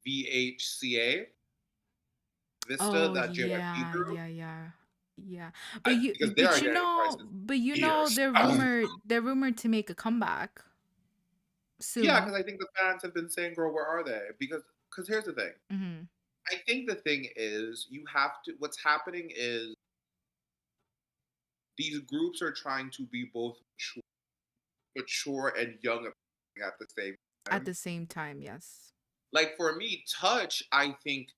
VHCA Vista, Oh, that JYP yeah, group, yeah, yeah. Yeah. But you because their but you identity know crisis but you is know fierce. they're rumored to make a comeback Yeah, soon. because I think the fans have been saying, "Girl, where are they?" Because here's the thing. Mhm. I think the thing is you have to. What's happening is these groups are trying to be both mature and young at the same At time. the same time, yes. Like for me, Touch, I think,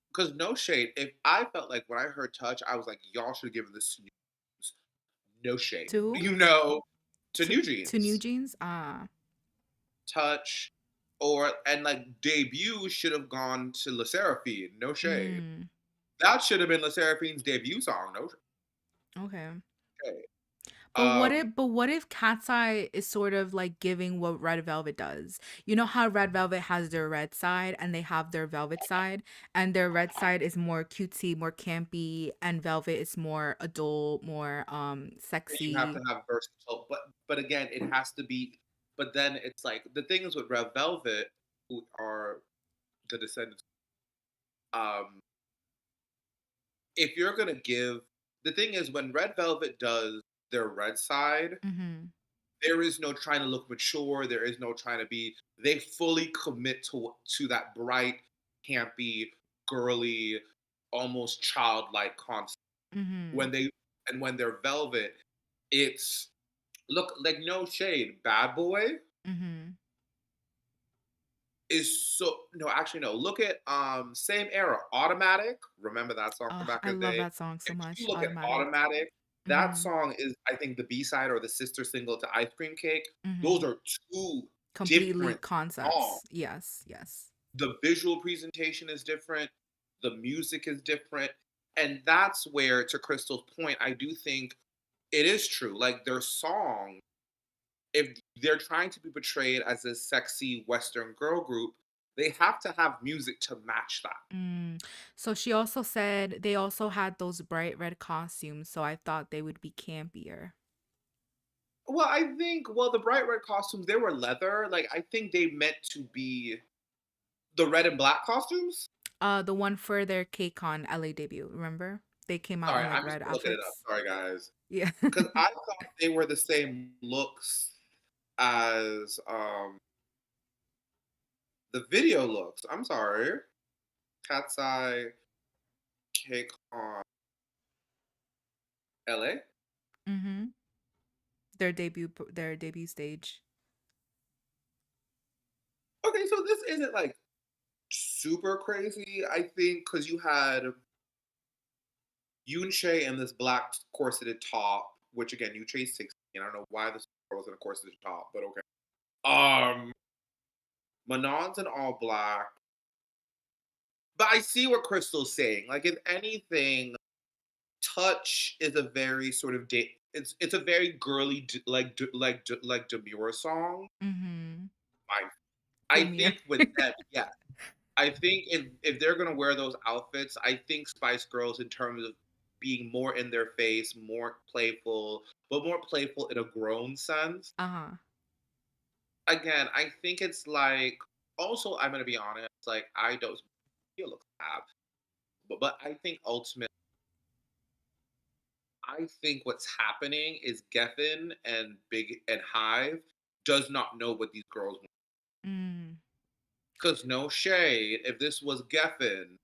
because no shade, if I felt like when I heard Touch, I was like, y'all should have given this to New Jeans. No shade, Two? to New To New Jeans, Jeans? Ah. Touch, and like debut should have gone to La Seraphine. No shade, Mm. that should have been La Seraphine's debut song. No Okay. shade. But what Um, if but what if Cat's Eye is sort of like giving what Red Velvet does? You know how Red Velvet has their red side and they have their velvet side, and their red side is more cutesy, more campy, and Velvet is more adult, more you have to sexy. have versatile, but again, it has to be. But then it's like the thing is with Red Velvet, who are the descendants. Um, if you're gonna give the thing is when Red Velvet does their red side, Mhm. there is no trying to look mature. There is no trying to be. They fully commit to that bright, campy, girly, almost childlike concept. Mhm. When they and when they're Velvet, it's look like no shade. Bad Boy Mhm. is so no, actually no. Look at same era, Automatic. Remember that song from Oh, back I in the love day? that song so If you much. look at Automatic. Automatic That Mm-hmm. song is, I think, the B-side or the sister single to Ice Cream Cake. Mm-hmm. Those are two Completely different songs. concepts. Yes, yes. The visual presentation is different, the music is different, and that's where, to Crystal's point, I do think it is true. Like, their song, if they're trying to be portrayed as a sexy Western girl group, they have to have music to match that. Mm. So she also said they also had those bright red costumes, so I thought they would be campier. Well, I think, well, the bright red costumes, they were leather. Like, I think they meant to be the red and black costumes. The one for their KCON LA debut, remember? They came out Sorry, in like I'm just red looking it up. outfits. Sorry, guys. Yeah. Because I thought they were the same looks as the video looks. I'm sorry. Cat's Eye Cake on LA. Mm-hmm. Their debut stage. Okay, so this isn't like super crazy. I think because you had Yoon Shay in this black corseted top, which again, you chased 16. I don't know why this girl was in a corseted top, but okay. Manon's in all black. But I see what Crystal's saying. Like, if anything, Touch is a very sort of it's a very girly like demure song. Mm-hmm. I I Demure. think with them, yeah. I think if they're gonna wear those outfits, I think Spice Girls in terms of being more in their face, more playful, but more playful in a grown sense. Uh-huh. Again, I think it's like, also I'm gonna be honest, like I don't feel looks bad, but I think ultimately I think what's happening is Geffen and Big and Hive does not know what these girls want. Mm. Because no shade, if this was Geffen,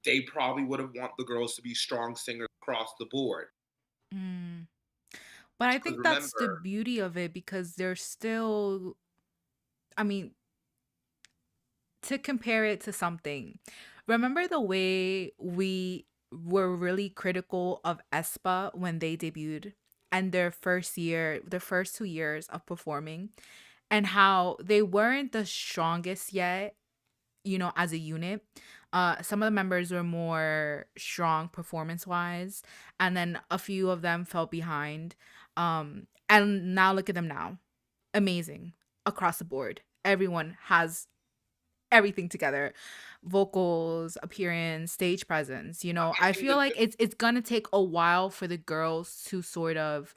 they probably would have want the girls to be strong singers across the board. Mm. But I Because think that's the remember, beauty of it because they're still, I mean, to compare it to something. Remember the way we were really critical of aespa when they debuted and their first year, the first 2 years of performing, and how they weren't the strongest yet, as a unit. Some of the members were more strong performance wise, and then a few of them fell behind. And now look at them now. Amazing across the board. Everyone has everything together, vocals, appearance, stage presence. I I think feel that like it's gonna take a while for the girls to sort of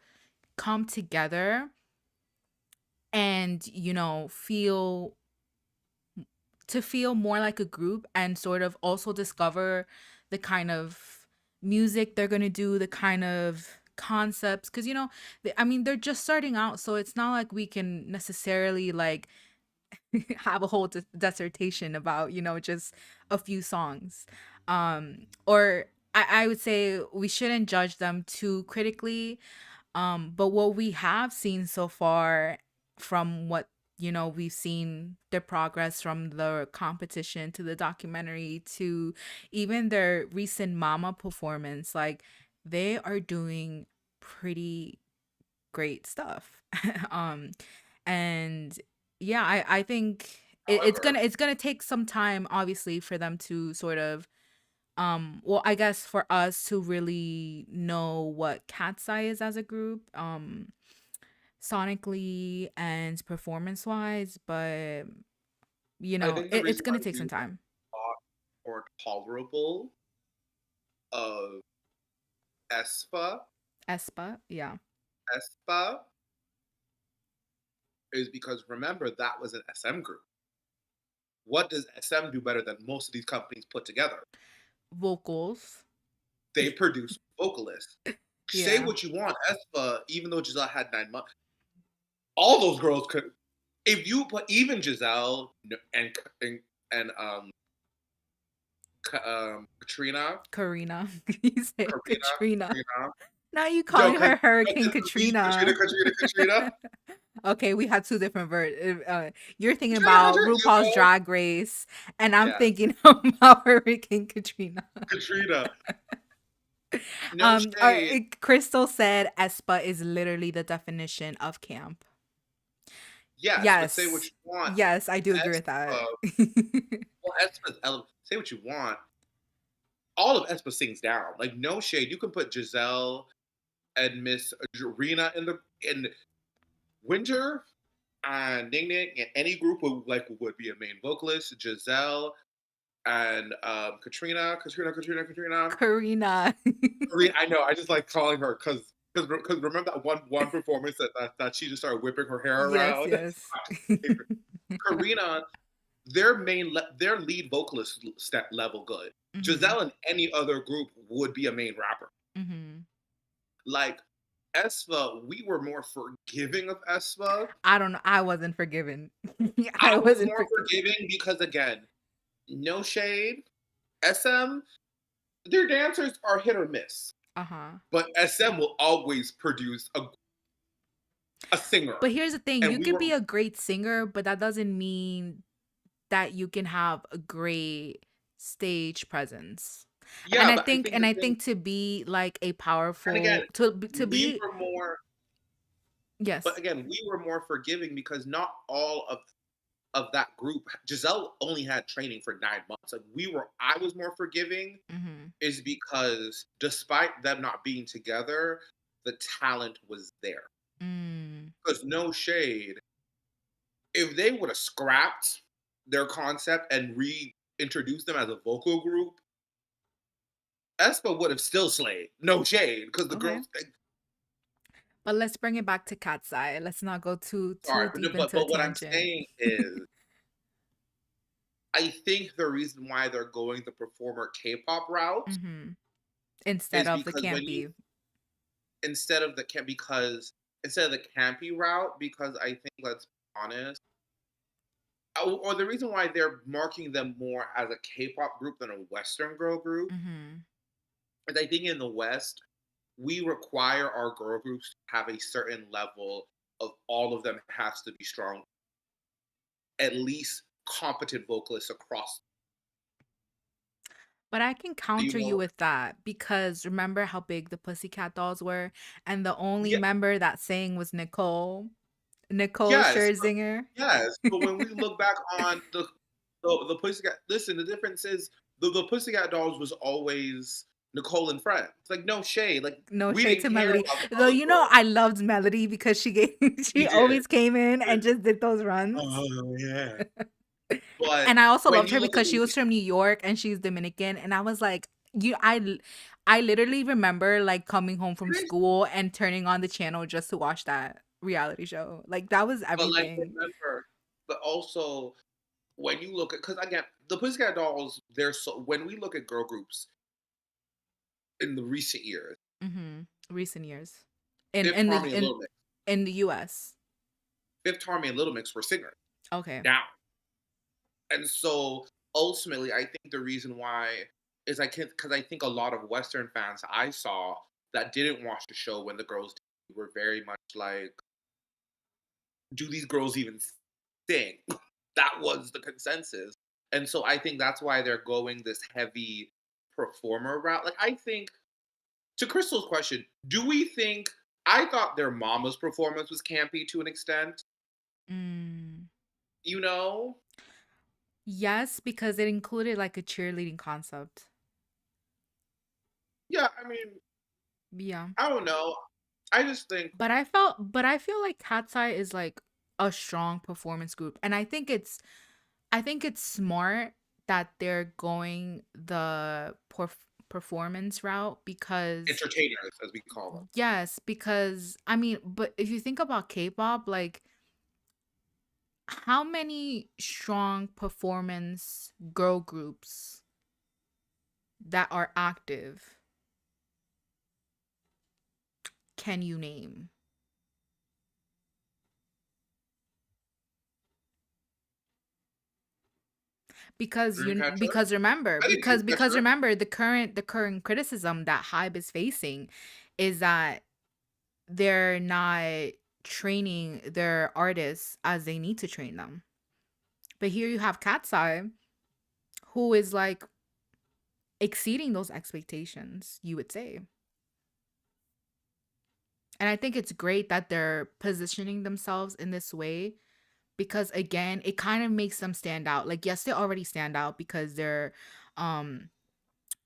come together and feel more like a group and sort of also discover the kind of music they're going to do, the kind of concepts, because I mean, they're just starting out, so it's not like we can necessarily like have a whole dissertation about just a few songs. Or I would say we shouldn't judge them too critically, but what we have seen so far, from what we've seen their progress from the competition to the documentary to even their recent Mama performance, like they are doing pretty great stuff. um and yeah, I think however, it's gonna take some time, obviously, for them to sort of well, I guess for us to really know what KATSEYE is as a group, sonically and performance wise, but I think the it's reason why gonna take we some were time. a lot more tolerable of Espa, Espa, yeah. Espa is because remember that was an SM group. What does SM do better than most of these companies put together? Vocals. They produce vocalists. Say Yeah. what you want, Espa, even though Giselle had 9 months, all those girls could. If you put even Giselle and Katrina, Karina. You said Karina, Katrina. Karina, Now you yo, calling her Hurricane Katrina, Katrina. Katrina, Katrina, Okay, we had two different you're thinking Katrina, about Katrina, you RuPaul's know, Drag Race, and I'm yeah, thinking about Hurricane Katrina. Katrina. No shade. Crystal said Espa is literally the definition of camp. Yes, but say what Yes. you want. Yes, I do agree with that. Espa, well, say what you want. All of Espa sings down. Like no shade. You can put Giselle and Miss Rena in Winter and Ning Ning in any group would be a main vocalist. Giselle and Katrina. Karina. I know. I just like calling her because remember that one performance that she just started whipping her hair Yes, around. yes. Karina, their lead vocalist step level good. Mhm. Giselle in any other group would be a main rapper. Mhm. Like Espa, we were more forgiving of Espa. I don't know. I wasn't forgiven. I I was wasn't more forgiven. forgiving because again, no shade. SM, their dancers are hit or miss. Uh-huh. But SM will always produce a singer. But here's the thing, And you we can were be a great singer, but that doesn't mean that you can have a great stage presence. And yeah, I but I think think the thing to be like a and again, powerful to we be were more but yes. again, we were more forgiving because not all of that group Giselle only had training for 9 months. Like I was more forgiving Mhm. is because despite them not being together, the talent was there. Mm. Because no shade, if they would have scrapped their concept and reintroduced them as a vocal group, Espa would have still slayed. No shade, because the Okay. girls. But let's bring it back to Cat's Eye. Let's not go too Sorry, but, deep into a but what I'm tangent. saying is, I think the reason why they're going the performer K-pop route Mhm. Instead is of the because when you campy. instead of the camp because instead of the campy route, because I think let's be honest, or the reason why they're marking them more as a K-pop group than a Western girl group Mhm. is I think in the West we require our girl groups to have a certain level of all of them has to be strong, at least competent vocalists across. But I can You counter you know, with that because remember how big the Pussycat Dolls were, and the only yeah, member that sang was Nicole yes, Scherzinger. yes. But when we look back on the Pussycat, listen, the difference is the Pussycat Dolls was always Nicole and friends. It's like no shade. Like No we shade didn't to care Melody. about the Though other you know girls. I loved Melody because she gave We she did. always came in We and did. just did those runs. Oh yeah. But And I also when loved you her look at because she was from New York and she's Dominican, and I was like, I literally remember like coming home from school and turning on the channel just to watch that reality show. Like that was but like everything. remember, but also when you look at because again the Pussycat Dolls, they're so when we look at girl groups in the recent years, Mhm. Recent years. In Fifth in the Harmony and Little Mix, in the US. Fifth Harmony and Little Mix were singers Okay. now, and so ultimately, I think the reason why is I can because I think a lot of Western fans I saw that didn't watch the show when the girls were very much like, do these girls even sing? That was the consensus, and so I think that's why they're going this heavy performer route. Like I think to Crystal's question, do we think? I thought their mama's performance was campy to an extent. Mm. You know? Yes, because it included like a cheerleading concept. Yeah, I mean, Yeah. I don't know. I just think But I feel like Cat's is like a strong performance group. And I think it's smart that they're going the performance route because entertainers, as we call them. yes, because I mean, but if you think about K-pop, like how many strong performance girl groups that are active can you name? Dreamcatcher? Because remember I think Dreamcatcher. the current criticism that Hybe is facing is that they're not training their artists as they need to train them. But here you have Cat's Eye, who is like exceeding those expectations, you would say. And I think it's great that they're positioning themselves in this way because again, it kind of makes them stand out. Like yes, they already stand out because they're um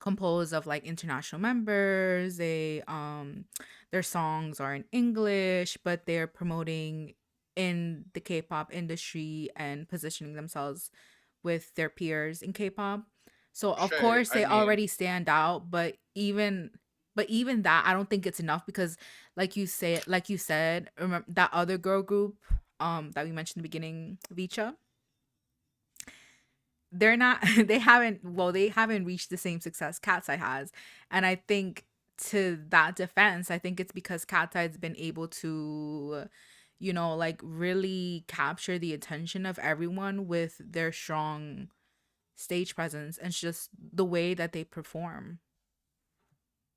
composed of like international members. Their songs are in English, but they're promoting in the K-pop industry and positioning themselves with their peers in K-pop. So of Shay, course I they mean, already stand out, but even that I don't think it's enough because like you said, remember that other girl group that we mentioned in the beginning, Vicha, they're not they haven't reached the same success KATSEYE has. And I think to that defense, I think it's because KATSEYE's been able to, like really capture the attention of everyone with their strong stage presence and it's just the way that they perform.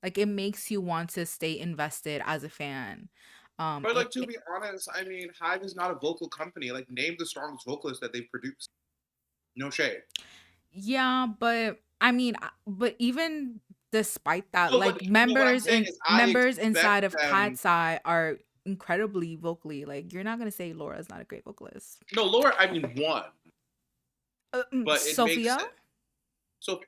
Like it makes you want to stay invested as a fan. but like to be honest, I mean, Hive is not a vocal company. Like, name the strongest vocalist that they've produced. No shade. Yeah, but I mean, but even despite that, No, but like no, what I'm saying is, I members expect inside of them. Cat's Eye are incredibly vocally. Like you're not gonna say Laura's not a great vocalist. No, Laura. I mean, one, but it makes Sophia, sense. So,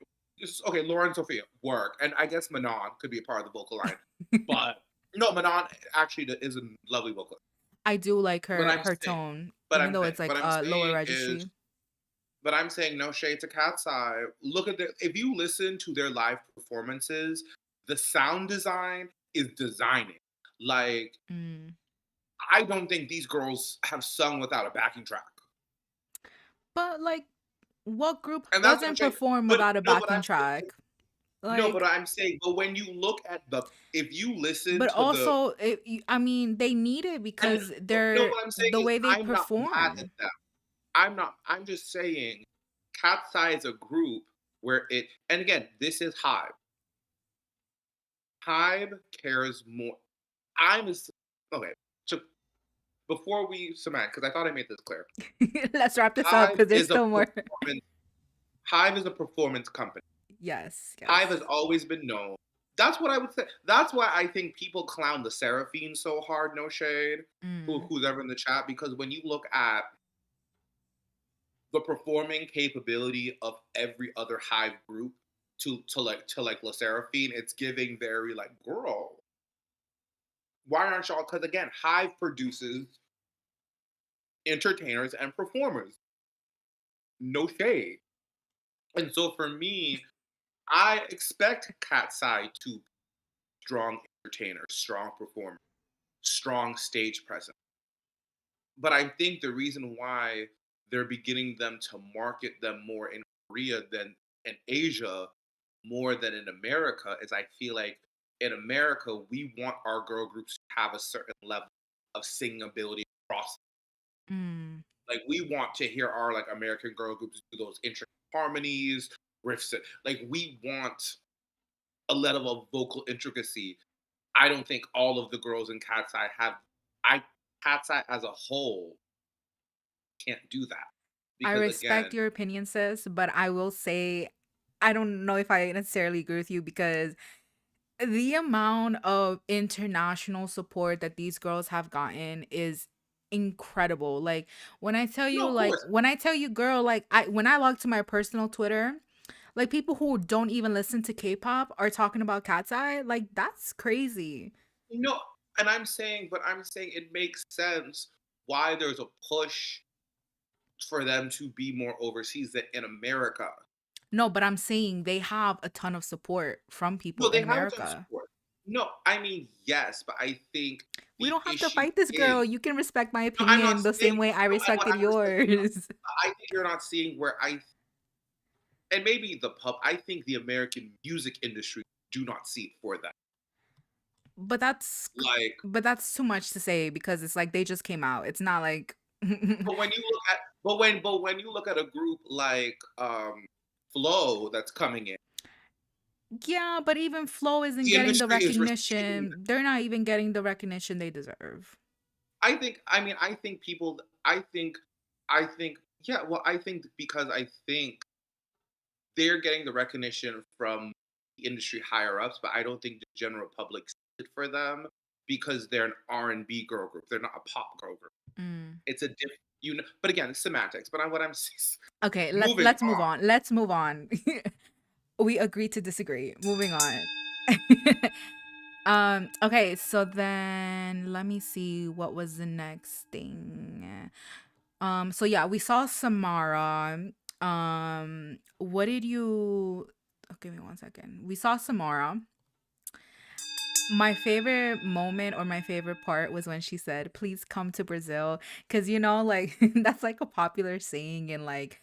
okay, Laura and Sophia work, and I guess Manon could be a part of the vocal line, but no, Manon actually is a lovely vocalist. I do like But I'm her saying, tone, even though it's what like I'm lower saying registry. is, but I'm saying no shade to Cat's Eye. Look at if you listen to their live performances, the sound design is designing. Like, Mm. I don't think these girls have sung without a backing track. But like, what group And that's what I'm doesn't saying. perform But without a no, but backing I'm saying track? no, but Like, I'm saying, but when you look at if you listen but to the also, I mean, they need it and because no, they're what I'm saying the is way they I'm not mad at perform. them. I'm not. I'm just saying, Cat's Eye is a group where and again, this is Hive. Hive cares more. I'm a, okay. So before we cement, because I thought I made this clear, Let's wrap this up Hive because there's is a still more. performance. Hive is a performance company. Yes, Hive has yes. always been known. That's what I would say. That's why I think people clown the Seraphine so hard. No shade. Mm. Who's ever in the chat? Because when you look at the performing capability of every other Hive group to La Seraphine, it's giving very like, girl, why aren't y'all? Because again, Hive produces entertainers and performers. No shade. And so for me, I expect KATSEYE to be strong entertainers, strong performers, strong stage presence. But I think the reason why they're beginning them to market them more in Korea than in Asia, more than in America, is I feel like in America we want our girl groups to have a certain level of singing ability across. Mm. Like we want to hear our like American girl groups do those intricate harmonies, riffs. Like we want a level of vocal intricacy. I don't think all of the girls in Cat's Eye have. I Cat's Eye as a whole can't do that I because respect again, your opinion, sis, but I will say I don't know if I necessarily agree with you because the amount of international support that these girls have gotten is incredible. Like no, of course, when I tell you, girl, like I when I log to my personal Twitter, like people who don't even listen to K-pop are talking about Cat's Eye. Like that's crazy. no, and I'm saying it makes sense why there's a push for them to be more overseas than in America. No, but I'm saying they have a ton of support from No, people they in have a ton of America. support. No, I mean yes, but I think We the don't have to issue fight this is girl. You can respect my no, I'm not opinion the same saying way I no, and what respected I'm respecting, yours. I think you're not seeing where and maybe the pub. I think the American music industry do not see it for that. But Like, that's too much to say because it's like they just came out. It's not like but when you look at but when you look at a group like Flow that's coming in, yeah, but even Flo isn't the getting the industry is receiving. recognition. They're not even getting the recognition they deserve. I think. I mean, I think people. I think. I think. Yeah. Well, I think because I think they're getting the recognition from industry higher ups, but I don't think the general public sees it for them because they're an R&B girl group. They're not a pop girl group. Mm. It's a but again, it's semantics. But what I'm Okay, moving let's move on. on. Let's move on. We agree to disagree. Moving on. Okay, so then let me see what was the next thing. So yeah, we saw Samara. What did you give me one second. We saw Samara. My favorite moment or my favorite part was when she said, "Please come to Brazil." Cause like that's like a popular saying in like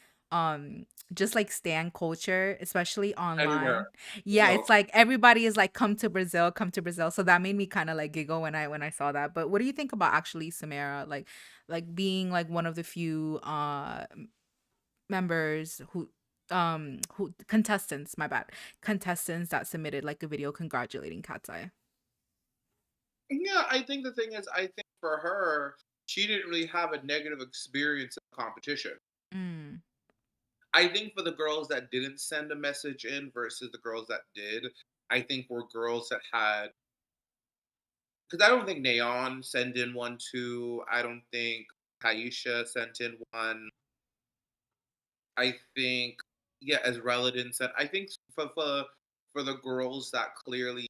just like stan culture, especially Everywhere. online. Yeah, Brazil. it's like everybody is like come to Brazil, come to Brazil. So that made me kind of like giggle when I saw that. But what do you think about actually Samara like being like one of the few members who contestants, my bad. Contestants that submitted like a video congratulating KATSEYE? Yeah, I think the thing is, I think for her, she didn't really have a negative experience in the competition. Mm. I think for the girls that didn't send a message in versus the girls that did, I think were girls that had, because I don't think Neon sent in one too. I don't think Kaisha sent in one. I think, yeah, as Reladin said, I think for the girls that clearly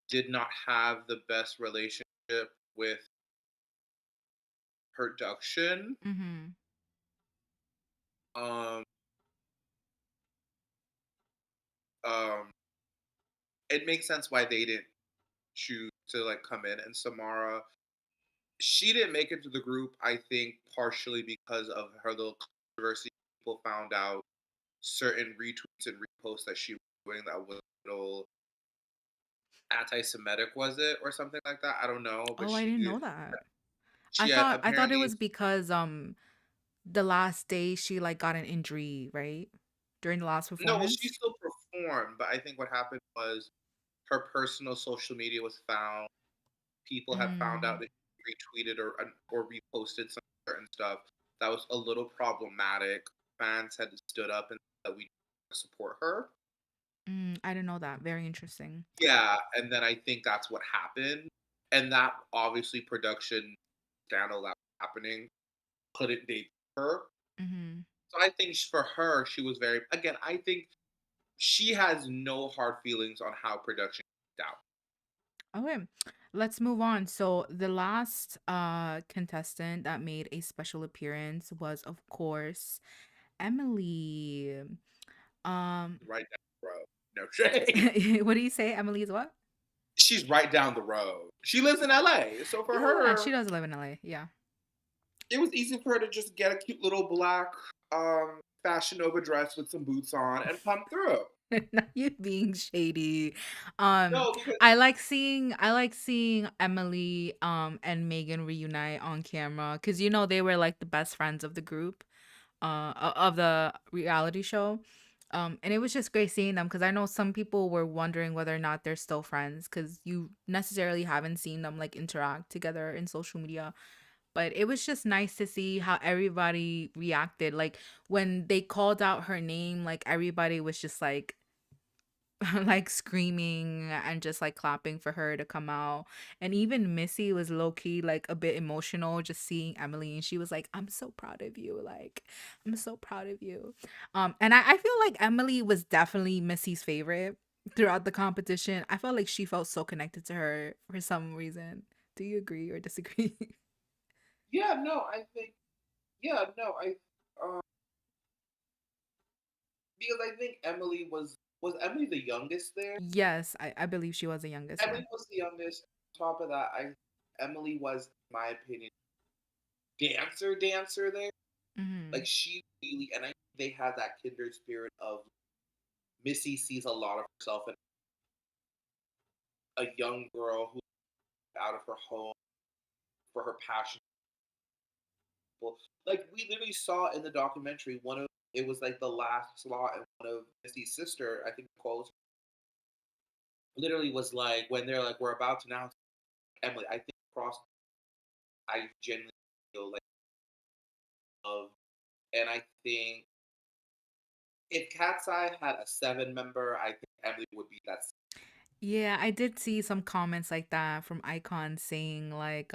did not have the best relationship with production, Mhm. um, um, it makes sense why they didn't choose to like come in. And Samara, she didn't make it to the group. I think partially because of her little controversy. People found out certain retweets and reposts that she was doing that was a little anti-Semitic, was it, or something like that? I don't know, but Oh, I didn't know that. I she had thought I thought it apparently was because the last day she like got an injury, right? During the last no, well, she performance? still performed, but I think what happened was her personal social media was found. People have found out Mm, that she retweeted or reposted some certain stuff that was a little problematic. Fans had stood up and said that we support her. I didn't know that. Very interesting. Yeah, and then I think that's what happened, and that obviously production scandal that was happening couldn't date her. Mhm. So I think for her, she was very. Again, I think she has no hard feelings on how production came out. Okay, let's move on. So the last contestant that made a special appearance was of course Emily. Um Right down the road. No shade. what do you say? Emily is what? She's right down the road. She lives in LA. So for Yeah, she her, does live in LA. Yeah. it was easy for her to just get a cute little black Fashion Nova dress with some boots on and come through. Not you being shady. Um, No, because I like seeing Emily and Megan reunite on camera because they were like the best friends of the group, of the reality show. And it was just great seeing them because I know some people were wondering whether or not they're still friends because you necessarily haven't seen them like interact together in social media. But it was just nice to see how everybody reacted. Like when they called out her name, like everybody was just like like screaming and just like clapping for her to come out. And even Missy was low key like a bit emotional just seeing Emily and she was like, "I'm so proud of you. Like, I'm so proud of you." And I feel like Emily was definitely Missy's favorite throughout the competition. I felt like she felt so connected to her for some reason. Do you agree or disagree? yeah, no, I think yeah, no, I um because I think Emily was Emily the youngest there? Yes, I believe she was the youngest, yeah. Emily was the youngest. On top of that, I Emily was, in my opinion, dancer there. Mm-hmm. Like she really, and I think they had that kindred spirit of Missy sees a lot of herself in a young girl who's out of her home for her passion. Like we literally saw in the documentary, one of it was like the last slot, and one of Missy's sister, I think Nicole's, literally was like when they're like, "We're about to now." Emily, I think across, I genuinely feel like love, and I think if Cat's Eye had a 7 member, I think Emily would be that. Yeah, I did see some comments like that from Icon saying like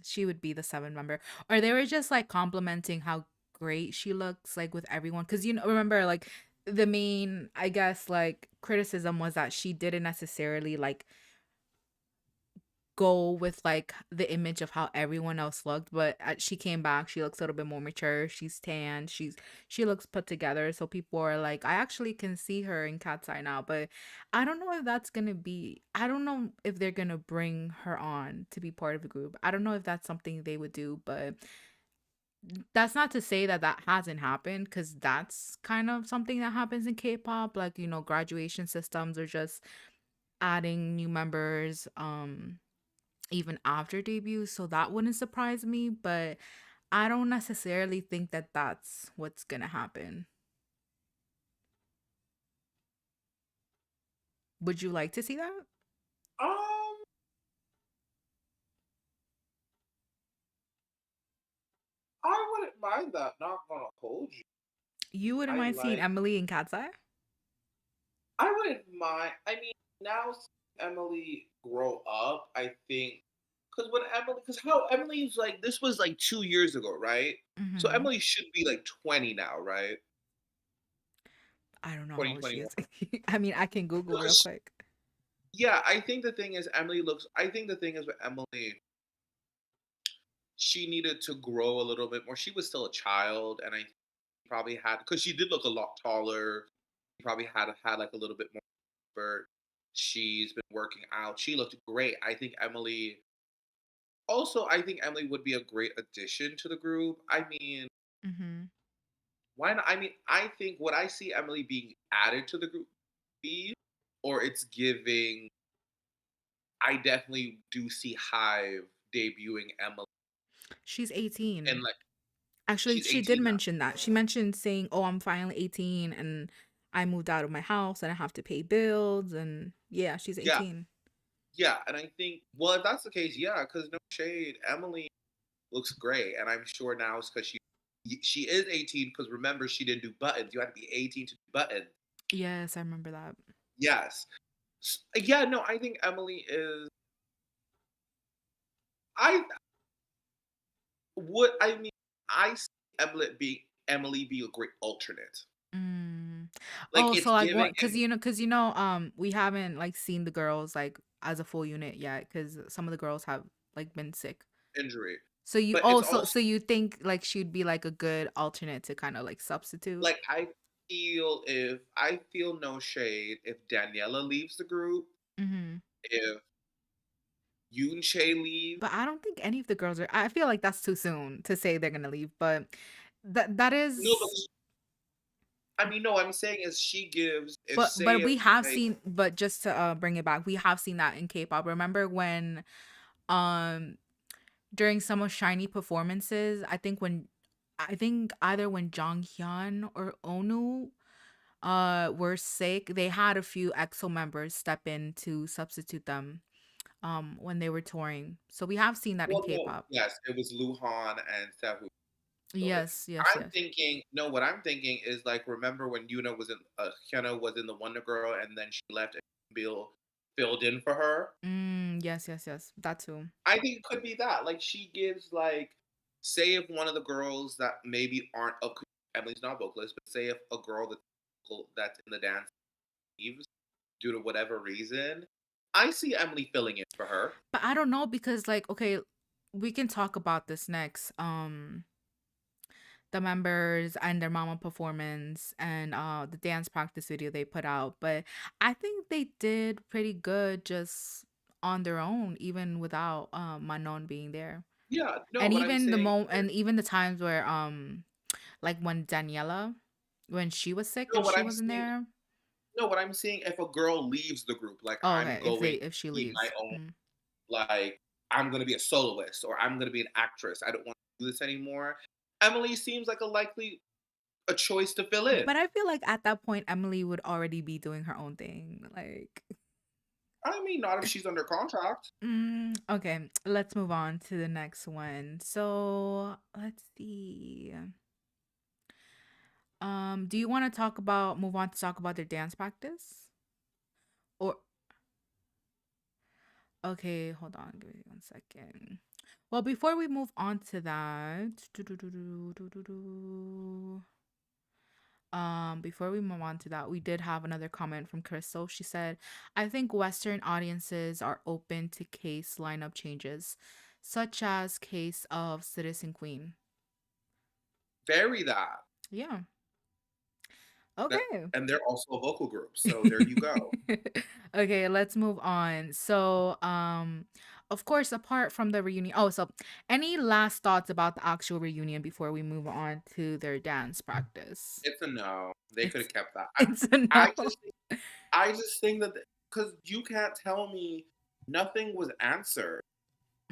she would be the seventh member. Or they were just like complimenting how great she looks like with everyone. Cause you know, remember like the main, I guess, like criticism was that she didn't necessarily like go with like the image of how everyone else looked, but she came back, she looks a little bit more mature, she's tan, she looks put together, so people are like, I actually can see her in Cat's Eye now. But I don't know if that's gonna be, I don't know if they're gonna bring her on to be part of the group. I don't know if that's something they would do, but that's not to say that that hasn't happened, because that's kind of something that happens in K-pop, like, you know, graduation systems or just adding new members even after debut, so that wouldn't surprise me, but I don't necessarily think that that's what's gonna happen. Would you like to see that? Um, I wouldn't mind that. Not gonna hold you. You wouldn't I mind seeing like. Emily in Cat's Eye? I wouldn't mind. I mean, now seeing Emily grow up, I think, because when Emily, because how Emily's like, this was like 2 years ago, right? So Mm-hmm. Emily should be like 20 now, right? I don't know how old she 2021. is. I mean, I can Google real quick. Yeah, I think the thing is Emily looks. I think the thing is with Emily, she needed to grow a little bit more. She was still a child, and I probably had because she did look a lot taller. She probably had like a little bit more effort. She's been working out. She looked great. I think Emily. Also, I think Emily would be a great addition to the group. I mean, Mm-hmm. why not? I mean, I think what I see Emily being added to the group be, or it's giving. I definitely do see Hive debuting Emily, She's and 18. like Actually, she's she did 18 now. mention that. She mentioned saying, "Oh, I'm finally 18 and I moved out of my house and I have to pay bills." And yeah, she's Yeah, 18. yeah, and I think well, if that's the case, yeah, because no shade, Emily looks great, and I'm sure now it's because she is 18. Because remember, she didn't do buttons. You had to be 18 to do buttons. Yes, I remember that. Yes, yeah, no, I think Emily is. I would. I mean, I see Emily be a great alternate. Mm. Like Oh, it's so like giving, what? Cause we haven't like seen the girls like as a full unit yet, cause some of the girls have like been sick. injury, So you but it's also also so you think like she'd be like a good alternate to kind of like substitute? like I feel no shade if Daniela leaves the group, Mm-hmm. if Yoon Che leaves. But I don't think any of the girls are. I feel like that's too soon to say they're gonna leave. But that No, is. but I mean, no, I'm saying is she gives if say But if we have like seen. But just to bring it back, we have seen that in K-pop. Remember when um during some of Shiny performances, I think either when Jong Hyun or Onu were sick, they had a few EXO members step in to substitute them when they were touring. So we have seen that in well, no, K-pop. yes, it was Luhan and Sehun. So Yes, yes, I'm yes. thinking, no, what I'm thinking is like remember when Hyuna was in the Wonder Girl and then she left and Bill filled in for her. Yes, yes, yes. That too. I think it could be that. Like she gives like, say if one of the girls that maybe aren't up, Emily's not vocalist, but say if a girl that's in the dance leaves due to whatever reason, I see Emily filling in for her. But I don't know because like okay, we can talk about this next. The members and their mama performance and the dance practice video they put out, but I think they did pretty good just on their own even without Manon being there. Yeah, no, And what I'm even the saying is, and even the times where like when Daniela when she was sick no, and what she I'm wasn't saying, there. no, what I'm saying, if a girl leaves the group, like Oh, I'm okay, going if she to be my leaves. own, like I'm gonna be a soloist or I'm gonna be an actress. I don't want to do this anymore. Emily seems like a choice to fill in. But I feel like at that point Emily would already be doing her own thing. Like I mean, not if she's under contract. okay, let's move on to the next one. So, let's see. Do you want to move on to talk about their dance practice? Okay, hold on. Give me 1 second. Well, before we move on to that, before we move on to that, we did have another comment from Crystal. She said, I think Western audiences are open to case lineup changes, such as case of Citizen Queen. Very that. Yeah. That Okay. and they're also a vocal group. So there you go. Okay, let's move on. So, of course, apart from the reunion, oh, so any last thoughts about the actual reunion before we move on to their dance practice? It's a no. They could It's have kept that. it's a I no. just I just think that because you can't tell me nothing was answered.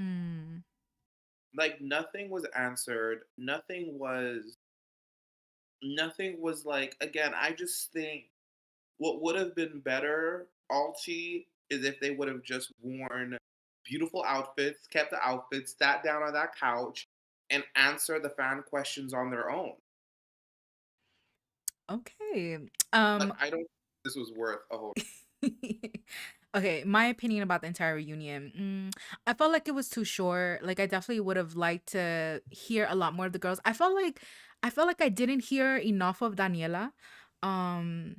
Mm, Like nothing was answered. Nothing was like again, I just think what would have been better, Alchi, is if they would have just worn beautiful outfits, kept the outfits, sat down on that couch, and answered the fan questions on their own. okay. Like Um, I don't think this was worth a whole okay, my opinion about the entire reunion. I felt like it was too short. Like I definitely would have liked to hear a lot more of the girls. I felt like I didn't hear enough of Daniela. Um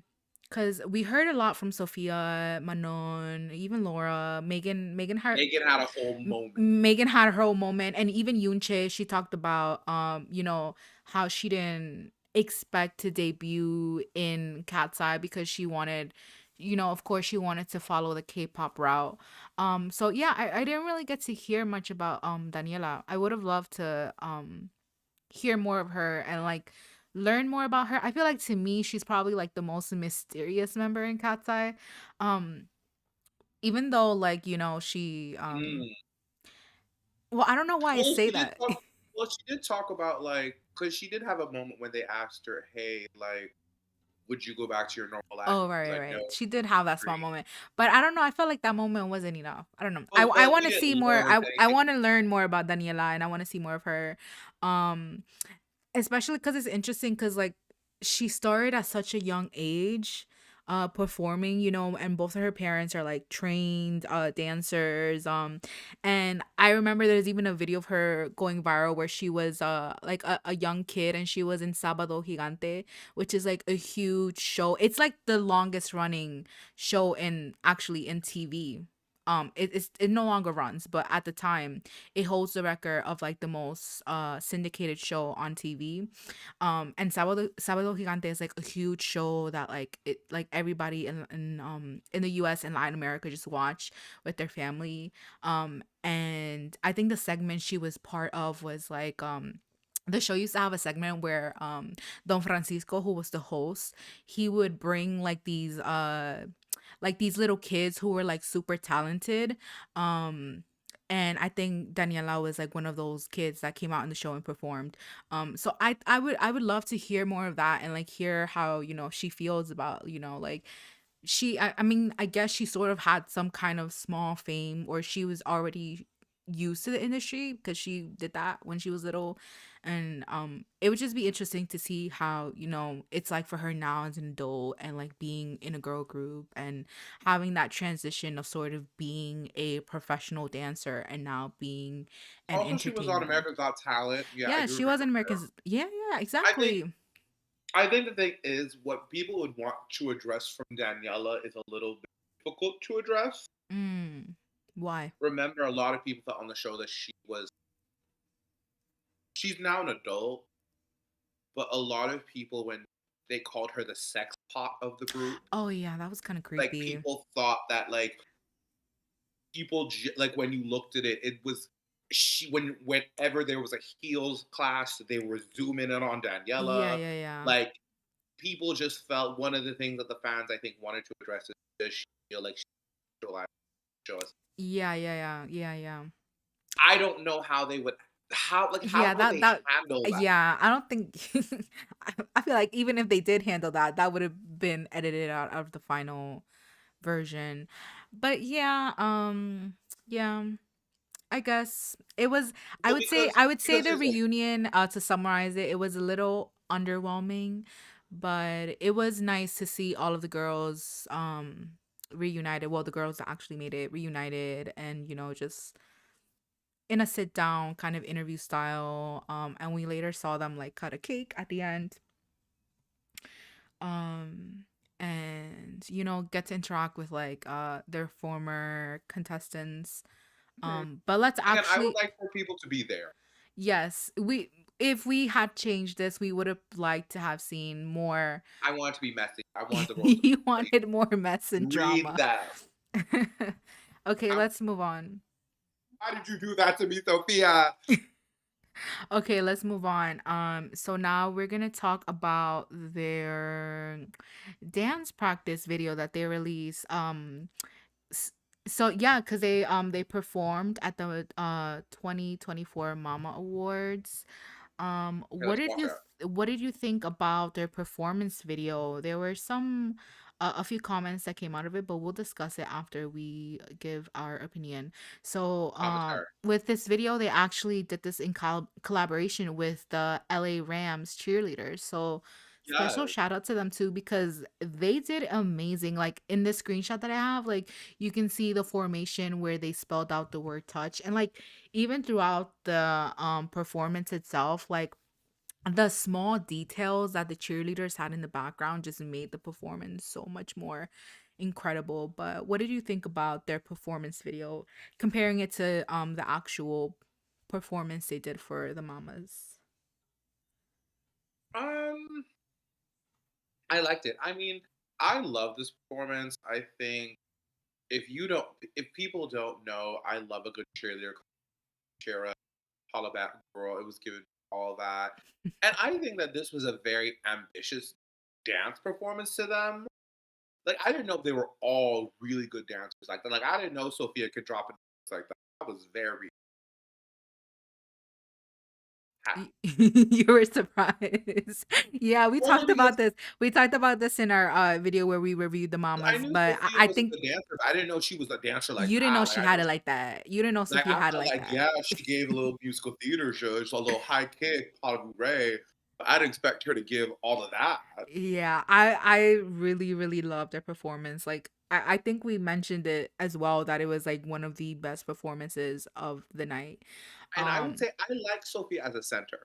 because we heard a lot from Sophia, Manon, even Laura, Megan had Megan had a whole moment. Megan had her whole moment, and even Yunche, she talked about how she didn't expect to debut in Cat's Eye because she wanted, of course she wanted to follow the K-pop route. So yeah, I didn't really get to hear much about Daniela. I would have loved to hear more of her and like learn more about her. I feel like to me she's probably like the most mysterious member in Cat's Eye. Um even though like, she Mm. well, I don't know why I Well, say she did that. talk. Well, she did talk about like because she did have a moment when they asked her, "Hey, like, would you go back to your normal life?" Oh, And she's right, like, "No, right. She did have that small agree." moment. But I don't know, I felt like that moment wasn't enough. I don't know. I But want we to see didn't more. learn I anything. want to learn more about Daniela and I want to see more of her. Um Especially because it's interesting because like she started at such a young age performing, and both of her parents are like trained dancers. And I remember there's even a video of her going viral where she was like a young kid and she was in Sábado Gigante, which is like a huge show. It's like the longest running show in TV. It no longer runs, but at the time it holds the record of like the most syndicated show on TV. And Sábado Gigante is like a huge show that like everybody in the US and Latin America just watch with their family. And I think the segment she was part of was like the show used to have a segment where Don Francisco, who was the host, he would bring like these little kids who were like super talented. Um and I think Daniela was like one of those kids that came out in the show and performed. So I would love to hear more of that and like hear how, she feels about, like I mean, I guess she sort of had some kind of small fame or she was already used to the industry because she did that when she was little. And it would just be interesting to see how, it's like for her now as an adult and like being in a girl group and having that transition of sort of being a professional dancer and now being an Also, she was on entertainer. America's Got Talent. Yeah, I Yeah, do she was remember an her. American. Yeah, yeah, I think exactly. I think the thing is what people would want to address from Daniela is a little bit difficult to address. Mm. Why? Remember, a lot of people thought on the show that she's now an adult, but a lot of people when they called her the sex pot of the group, Oh yeah, that was kind of like creepy. people thought that like like when you looked at it, it was whenever there was a heels class, they were zooming in on Yeah, Daniela. yeah, yeah. Like people just felt one of the things that the fans I think wanted to address is does she feel like she show us? Yeah, yeah, yeah, yeah, yeah. I don't know how they would how Yeah, could that they that handle that? yeah, I don't think I feel like even if they did handle that, that would have been edited out of the final version. But yeah, yeah, I guess it was I Well, would say I would say because the here's the thing. reunion to summarize it, it was a little underwhelming, but it was nice to see all of the girls reunited. Well, the girls that actually made it reunited, and just in a sit down kind of interview style. And we later saw them like cut a cake at the end. Um, and get to interact with like their former contestants. Mhm. But let's Again, I would actually like for people to be there. yes, we if we had changed this, we would have liked to have seen more. I want it to be messy. I want the girls to You like wanted more mess and read drama. them. Okay, I, let's move on. why did you do that to me, Sophia? Okay, let's move on. So now we're gonna talk about their dance practice video that they released. S- so yeah, because they performed at the 2024 Mama Awards. Okay, let's watch it. What did you think about their performance video? There were some a few comments that came out of it, but we'll discuss it after we give our opinion. So, Commentary. with this video, they actually did this in collaboration with the LA Rams cheerleaders. So, special Yes. shout out to them too because they did amazing. Like in this screenshot that I have, like you can see the formation where they spelled out the word touch, and like even throughout the performance itself, like the small details that the cheerleaders had in the background just made the performance so much more incredible. But what did you think about their performance video comparing it to the actual performance they did for the mamas? Um, I liked it. I mean, I love this performance. I think if people don't know, I love a good cheerleader. Kara, holla back girl. It was given all that, and I think that this was a very ambitious dance performance to them. Like I didn't know if they were all really good dancers like that. Like I didn't know Sophia could drop a dance like that. I was very happy. You were surprised. Yeah, we Well, no, talked because about this. We talked about this in our video where we reviewed the I mamas, knew but Sophia I was a think good dancer, but I didn't know she was a dancer like you didn't know that. Like she I had know it like that. You didn't know like Sophia I had it felt like like that. yeah, she gave a little musical theater show, it's a little high kick, Paula Ray, but I didn't expect her to give all of that. Yeah, I really really loved their performance. Like I think we mentioned it as well that it was like one of the best performances of the night. And I would Um say I like Sophia as a center.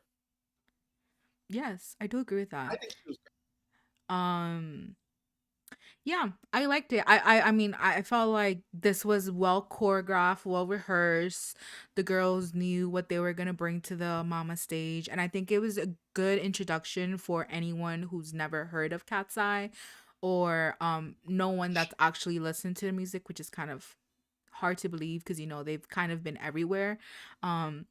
yes, I do agree with I that. think she was Um Yeah, I liked it. I mean, I felt like this was well choreographed, well rehearsed. The girls knew what they were gonna bring to the mama stage, and I think it was a good introduction for anyone who's never heard of Cat's Eye, or no one that's actually listened to the music, which is kind of hard to believe because they've kind of been everywhere. Um,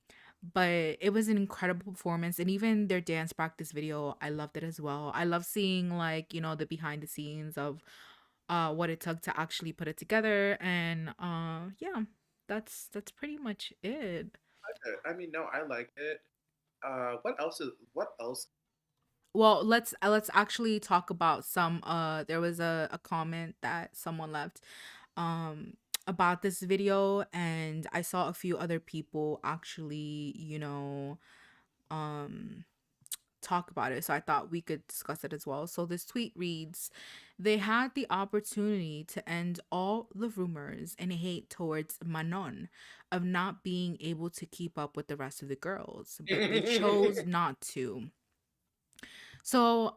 but it was an incredible performance, and even their dance practice video, I loved it as well. I love seeing like the behind the scenes of what it took to actually put it together, and yeah, that's pretty much it. good. I mean, no, I like it. What else? Well, let's actually talk about some there was a comment that someone left um about this video, and I saw a few other people actually um talk about it. So I thought we could discuss it as well. So this tweet reads, they had the opportunity to end all the rumors and hate towards Manon of not being able to keep up with the rest of the girls, but they chose not to. So,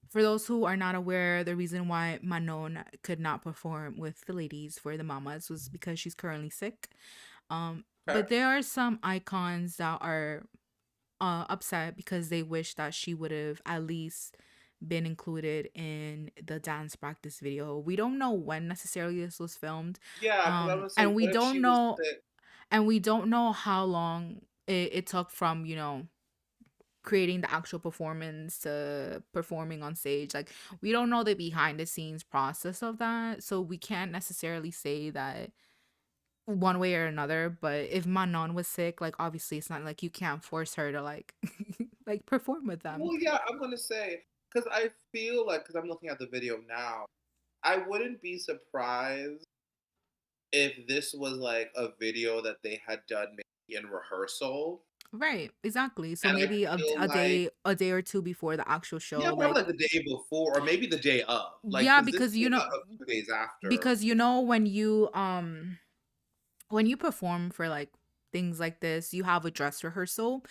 for those who are not aware, the reason why Manon could not perform with the ladies for the mamas was because she's currently sick. Okay. But there are some icons that are upset because they wish that she would have at least been included in the dance practice video. We don't know when necessarily this was filmed. Yeah, because I was And say, we what if don't she was know sick? how long it took from, creating the actual performance to performing on stage. Like we don't know the behind the scenes process of that. So we can't necessarily say that one way or another, but if Manon was sick, like obviously it's not like you can't force her to like like perform with them. Well, yeah, I'm gonna say because I feel like because I'm looking at the video now, I wouldn't be surprised if this was like a video that they had done maybe in rehearsal. Right, exactly. So And I maybe feel like a day or two before the actual yeah, show, probably like like the day before or maybe the day of, like yeah, because this because came out a few days after. when you perform for like things like this, you have a dress rehearsal.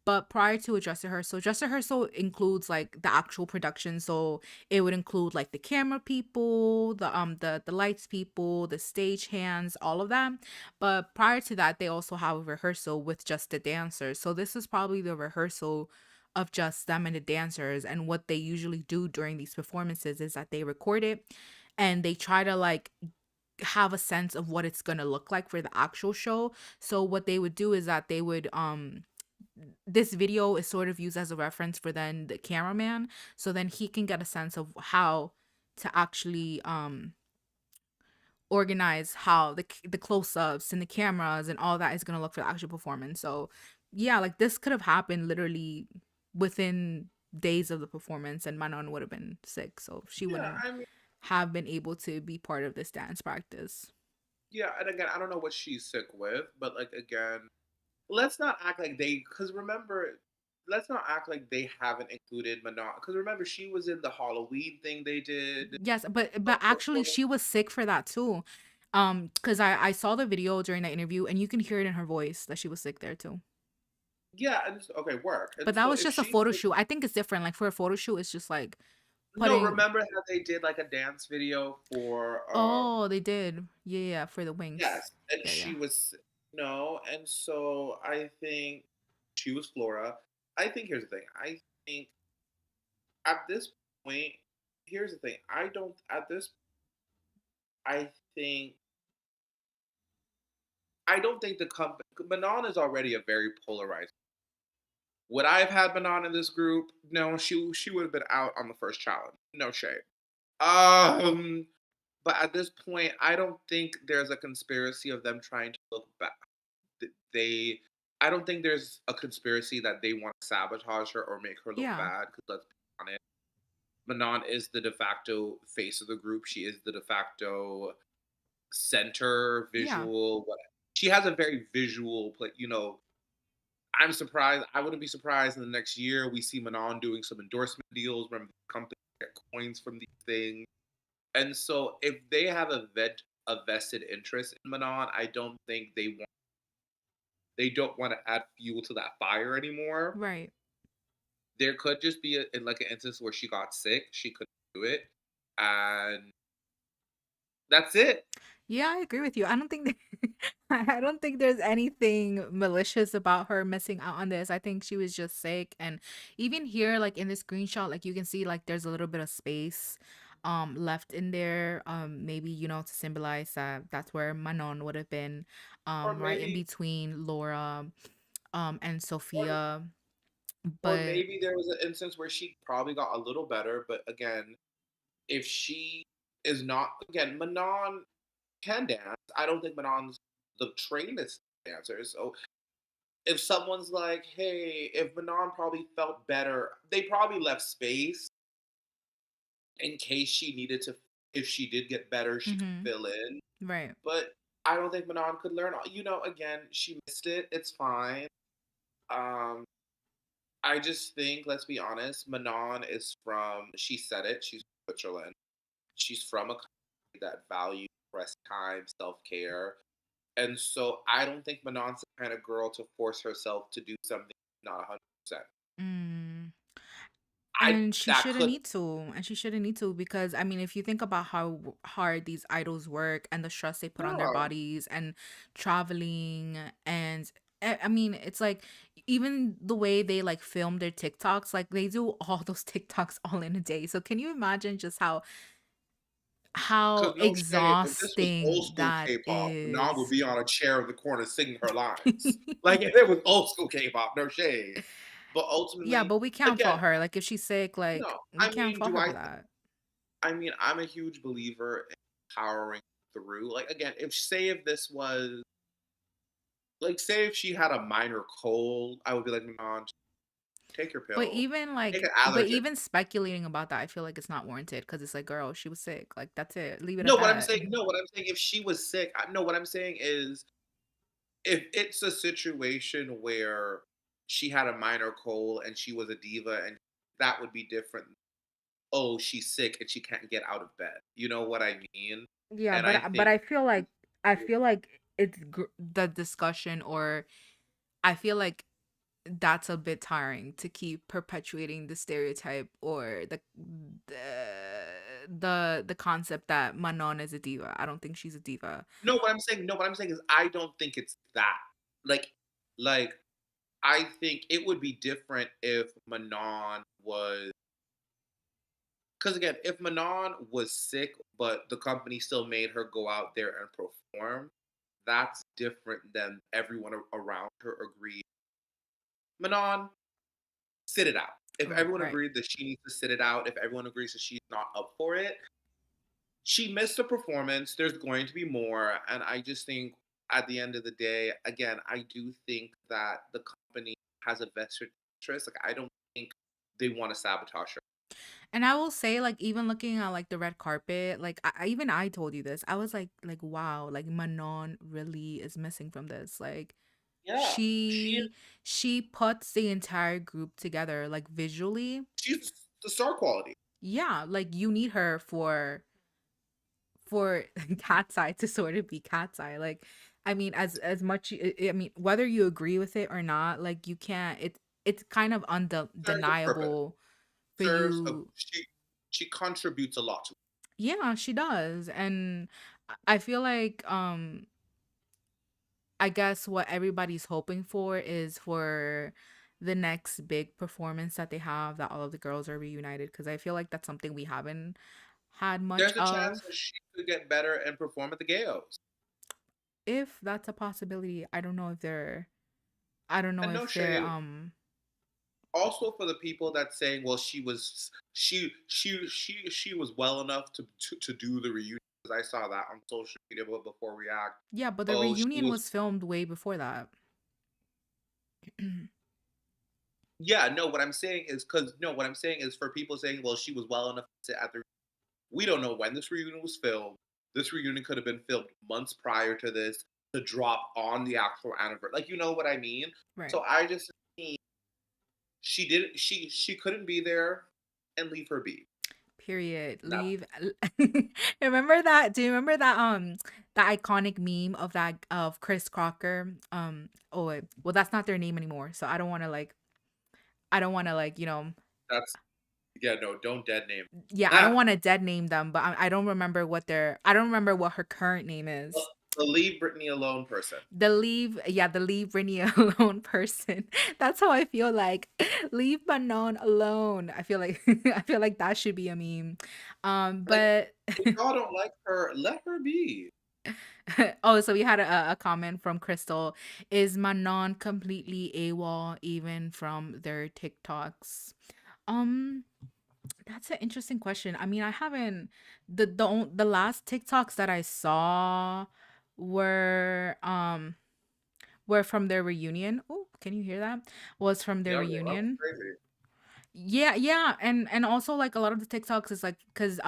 But prior to a dress rehearsal includes like the actual production. So it would include like the camera people, the lights people, the stage hands, all of that. But prior to that, they also have a rehearsal with just the dancers. So this is probably the rehearsal of just them and the dancers. And what they usually do during these performances is that they record it and they try to like have a sense of what it's going to look like for the actual show. So what they would do is that they would this video is sort of used as a reference for then the cameraman, so then he can get a sense of how to actually organize how the close-ups and the cameras and all that is going to look for the actual performance. So yeah, like this could have happened literally within days of the performance and Manon would have been sick, so she Yeah, wouldn't I mean, have been able to be part of this dance practice. yeah, and again, I don't know what she's sick with, but like again, let's not act like they because remember, let's not act like they haven't included Manon because remember she was in the Halloween thing they did. Yes, but actually she was sick for that too. Because I saw the video during the interview and you can hear it in her voice that she was sick there too. Yeah, and okay, work. But And that so was if just a she's photo shoot. I think it's different. Like for a photo shoot, it's just like no, putting. remember how they did like a dance video for Oh, they did. Yeah, yeah, for the yes, wings. and Yeah, yeah. she was no, and so I think she was Flora. I think here's the thing. I think at this point, here's the thing. I don't at this I think I don't think the company Manon is already a very polarized. Would I have had Manon in this group? No, she would have been out on the first challenge. No shade. Um, but at this point, I don't think there's a conspiracy of them trying to look back. They, I don't think there's a conspiracy that they want to sabotage her or make her look Yeah. bad. Because let's be honest, Manon is the de facto face of the group. She is the de facto center, Yeah. visual. She has a very visual, I'm surprised. I wouldn't be surprised in the next year we see Manon doing some endorsement deals. Remember, companies get coins from these things, and so if they have a vested interest in Manon, I don't think they don't want to add fuel to that fire anymore. Right. There could just be in like an instance where she got sick, she couldn't do it, and that's it. Yeah, I agree with you. I don't think I don't think there's anything malicious about her missing out on this. I think she was just sick and even here like in the screenshot like you can see like there's a little bit of space left in there maybe to symbolize that that's where Manon would have been Or right in maybe, between Laura and or Sophia. or But maybe there was an instance where she probably got a little better, but again, if she is not again, Manon can dance. I don't think Manon's the trainedest dancer. So if someone's like, hey, if Manon probably felt better, they probably left space in case she needed to. If she did get better, she could mhm, fill in. right. But I don't think Manon could learn. Again, she missed it. It's fine. Um, I just think, let's be honest, Manon is from. She said it. She's from Switzerland. She's from a country that values rest time, self care. And so I don't think Manon's the kind of girl to force herself to do something not 100%. Mm. I And she that shouldn't could need to. And she shouldn't need to because I mean, if you think about how hard these idols work and the stress they put on their yeah. bodies and traveling and I mean, it's like even the way they like film their TikToks, like they do all those TikToks all in a day. So can you imagine just how Because no shade, if this was old exhausting school that K-pop, Manon would is? be on a chair in the corner singing her lines. Like if it was old school K-pop, no shade. But Yeah, ultimately, but we can't again, fault her. Like if she's sick, like no. we can't fault her for that. I mean, I'm a huge believer in powering through. Like again, if this was like say if she had a minor cold, I would be like, Manon, take your But pill. even Take like an but allergen. even speculating about that, I feel like it's not warranted because it's like, girl, she was sick. Like that's it. Leave it at No, what I'm that. saying no, what I'm saying, if she was sick no, what I'm saying is, if it's a situation where she had a minor cold and she was a diva, and that would be different. Oh, she's sick and she can't get out of bed. You know what I mean? Yeah, And but I but think I feel like it's the discussion, or I feel like that's a bit tiring to keep perpetuating the stereotype, or the concept that Manon is a diva. I don't think she's a diva. no, what I'm saying is I don't think it's that. Like like I think it would be different if Manon was, because again, if Manon was sick, but the company still made her go out there and perform, that's different than everyone around her agreed. Manon, sit it out. If everyone Right. agreed that she needs to sit it out, if everyone agrees that she's not up for it, she missed a performance. There's going to be more. And I just think at the end of the day, again, I do think that the company has a vested interest. Like, I don't think they want to sabotage her. And I will say, like, even looking at like the red carpet, like even I told you this. I was like, wow, like Manon really is missing from this. Like, Yeah. she she puts the entire group together, like visually. She's the star quality. Yeah, like you need her for Cat's Eye to sort of be Cat's Eye. Like, I mean, as much I mean, whether you agree with it or not, like you can't. It's kind of Serves a purpose. undeniable for Serves a you. she contributes a lot to it. Yeah, she does. And I feel like I guess what everybody's hoping for is for the next big performance that they have, that all of the girls are reunited, because I feel like that's something we haven't had much There's a chance of. that she could get better and perform at the Gayos. If that's a possibility, I don't know And no if they're shade. Also, for the people that saying, well, she was well enough to do the reunion. Because I saw that on social media, but before we act, yeah, but the oh, she reunion was. was filmed way before that. Yeah, no. What I'm saying is because no, what I'm saying is for people saying, well, she was well enough to sit at the. We don't know when this reunion was filmed. This reunion could have been filmed months prior to this to drop on the actual anniversary. Like, you know what I mean? Right. So I just think she didn't. She couldn't be there, and leave her be. Period. That Leave. Remember that? Do you remember that iconic meme of that of Chris Crocker? Oh wait, well that's not their name anymore. So I don't want to like, that's yeah. No, don't dead name. yeah, I don't Ah, want to dead name them, but I don't remember what her current name the, is. the leave Britney alone person. The leave Britney alone person. That's how I feel like. Leave Manon alone. I feel like I feel like that should be a meme. Like, But if y'all don't like her, let her be. oh, so we had a comment from Crystal. Is Manon completely AWOL even from their TikToks? Um, that's an interesting question. I mean, I haven't the last TikToks that I saw were were from their reunion. Oh, can you hear that? Was from their Yeah, yeah, that was reunion. crazy. Yeah, yeah, and also like a lot of the TikToks is like cuz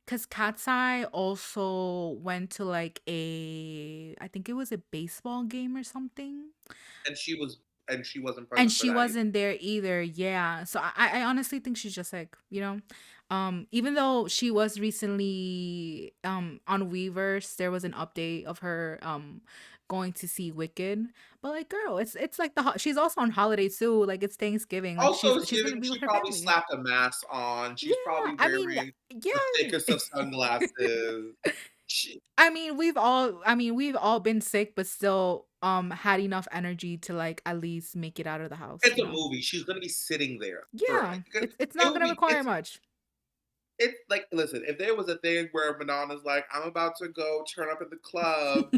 KATSEYE also went to like I think it was a baseball game or something. And she wasn't And present for she that either. wasn't there either. Yeah. So I honestly think she's just like, even though she was recently on Weverse, there was an update of her going to see Wicked. But like girl, it's like she's also on holiday too. Like it's Thanksgiving. Like Also, it's she's going to giving. be with She her probably family. slapped a mask on. Yeah, She's probably I mean, wearing the thickest yeah. of sunglasses. She, We've all been sick but still had enough energy to like at least make it out of the house, it's a movie. She's gonna be sitting there for Yeah, it's it not would gonna be. require much. It's like, listen, if there was a thing where Madonna's like, I'm about to go turn up at the club,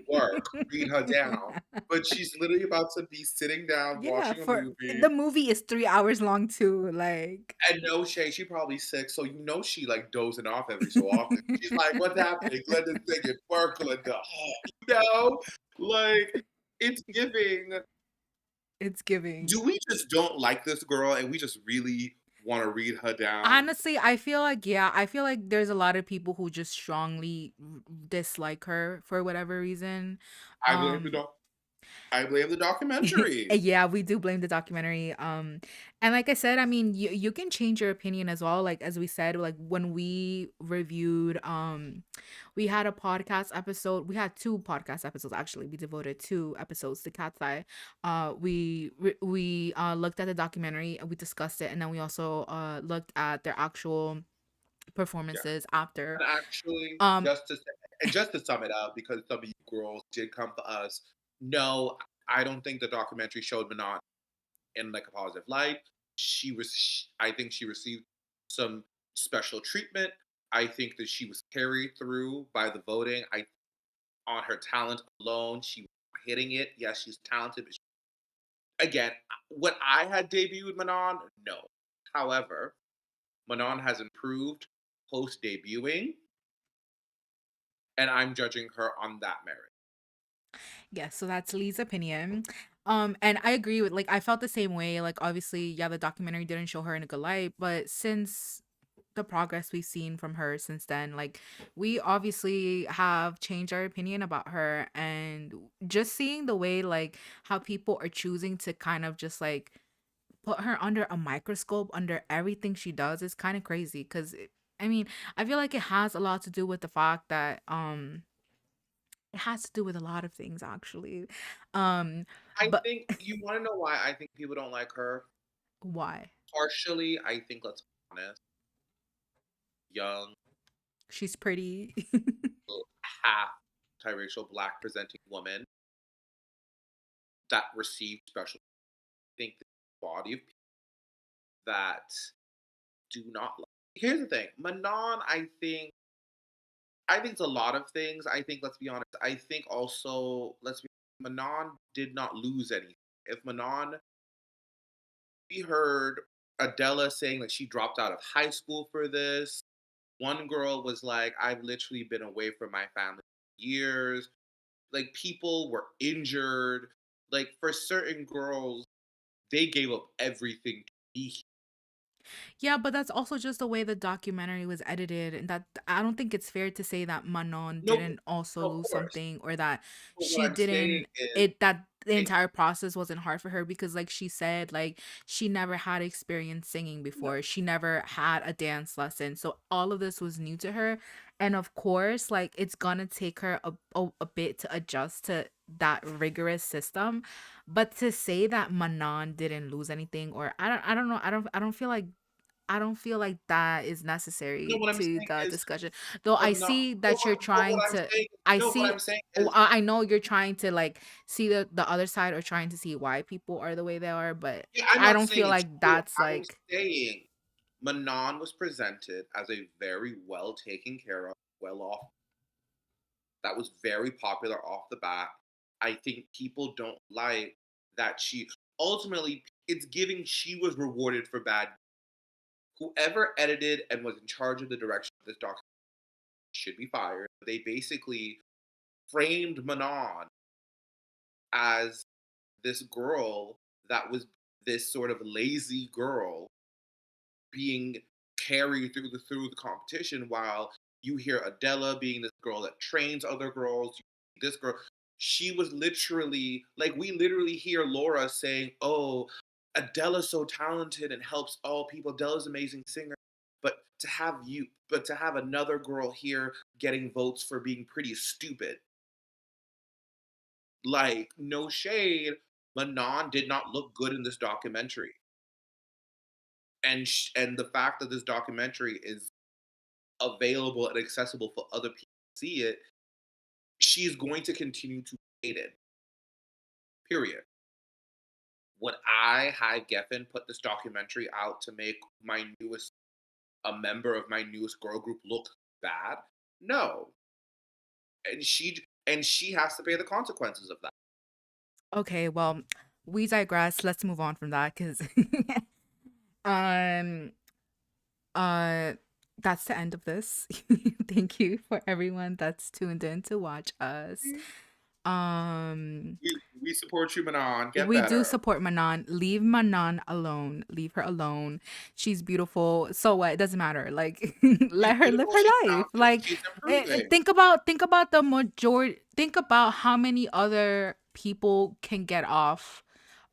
work, read her down. But she's literally about to be sitting down Yeah, watching a for movie. the movie is 3 hours long too. Like, And no shade, she probably sick, so you know she like dozing off every so often. She's like, what's happening? Glenda's singing, work, Glenda. You know? Like, it's giving. it's giving. Do we just don't like this girl and we just really want to read her down? Honestly, I feel like there's a lot of people who just strongly dislike her for whatever reason. I believe it Um, all. I blame the documentary. Yeah, we do blame the documentary. And like I said, I mean, you can change your opinion as well. Like as we said, like when we reviewed, we had a podcast episode. We had two podcast episodes actually. We devoted two episodes to Cat's Eye. We looked at the documentary and we discussed it, and then we also looked at their actual Yeah. performances after. And actually, Um, just to sum it up, because some of you girls did come to us. No, I don't think the documentary showed Manon in like a positive light. I think she received some special treatment. I think that she was carried through by the voting. On her talent alone, she was hitting it. Yes, she's talented. But again, what I had debuted Manon, no. However, Manon has improved post debuting, and I'm judging her on that merit. yeah, so that's Lee's opinion. And I agree with like I felt the same way. Like obviously, yeah, the documentary didn't show her in a good light, but since the progress we've seen from her since then, like we obviously have changed our opinion about her, and just seeing the way like how people are choosing to kind of just like put her under a microscope under everything she does is kind of crazy because I mean, I feel like it has a lot to do with the fact that it has to do with a lot of things actually. Um, I but think you want to know why I think people don't like her. why? Partially, I think, let's be honest, young, She's pretty. half multiracial, black presenting woman that received special. I think the body of people that do not like. Here's the thing, Manon. I think it's a lot of things. I think, let's be honest. I think also, Manon did not lose anything. If Manon, we heard Adela saying that she dropped out of high school for this. One girl was like, I've literally been away from my family for years. Like, people were injured. Like, for certain girls, they gave up everything to be here. Yeah, but that's also just the way the documentary was edited, and that I don't think it's fair to say that Manon No, didn't also of lose course. something or that But what she I'm saying didn't is, it that the it, entire process wasn't hard for her because like she said like she never had experience singing no, before. She never had a dance lesson. So all of this was new to her. And of course, like it's gonna take her a bit to adjust to that rigorous system. But to say that Manon didn't lose anything or I don't know, I don't feel like that is no, necessary what I'm to saying the is, discussion. Though I no, see that you're but what trying I'm to saying, I no, what see I'm saying oh, is, I know you're trying to like see the other side or trying to see why people are the way they are, but yeah, I'm I not don't saying feel it's like true. that's I'm like saying Manon was presented as a very well taken care of, well off, that was very popular off the bat. I think people don't like that she ultimately, it's giving she was rewarded for bad. Whoever edited and was in charge of the direction of this documentary should be fired. They basically framed Manon as this girl that was this sort of lazy girl being carried through the competition, while you hear Adela being this girl that trains other girls. This girl, she was literally like, we literally hear Laura saying, "Oh, Adela's so talented and helps all people. Adela's an amazing singer." But to have another girl here getting votes for being pretty stupid, like, no shade, Manon did not look good in this documentary. And the fact that this documentary is available and accessible for other people to see it, she's going to continue to be hated. Period. Would I, High Geffen, put this documentary out to make a member of my newest girl group look bad? No. And she has to pay the consequences of that. okay, well, we digress. Let's move on from that because um uh that's the end of this. Thank you for everyone that's tuned in to watch us. Um We support you, Manon. Get We do better. support Manon. Leave Manon alone. Leave her alone. She's beautiful. So what? It doesn't matter. Like She's let her live beautiful. her She's life. talented. Like She's improving. think about the majority. Think about how many other people can get off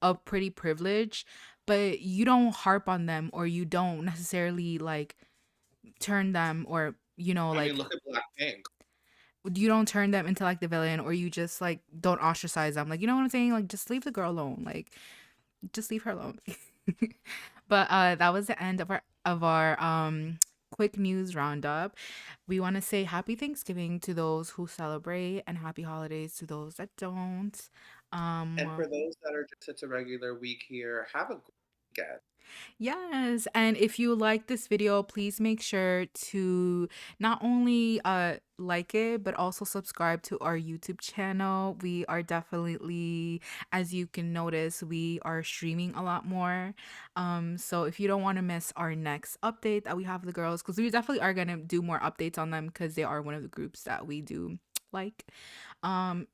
of pretty privilege, but you don't harp on them, or you don't necessarily like turn them, or I mean, like look at Blackpink. you don't turn them into like the villain, or you just like don't ostracize them. Like, you know what I'm saying? Like, just leave the girl alone. Like, just leave her alone. But that was the end of our quick news roundup. We want to say happy Thanksgiving to those who celebrate, and happy holidays to those that don't. And for um those that are just it's a regular week here, have a great weekend. Yes, and if you like this video, please make sure to not only like it, but also subscribe to our YouTube channel. We are definitely, as you can notice, we are streaming a lot more. So if you don't want to miss our next update that we have with the girls, because we definitely are gonna do more updates on them, because they are one of the groups that we do like.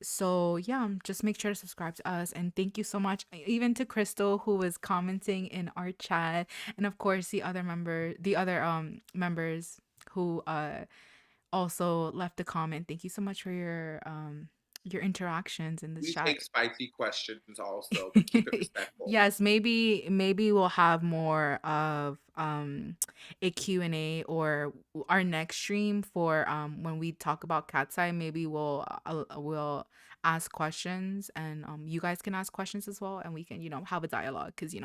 So yeah, just make sure to subscribe to us, and thank you so much, even to Crystal, who was commenting in our chat, and of course the other members who also left a comment. Thank you so much for your interactions in this We chat. take spicy questions also, but keep it respectful. Yes, maybe we'll have more of a Q&A, or our next stream for when we talk about cat's eye. Maybe we'll ask questions, and you guys can ask questions as well, and we can have a dialogue, because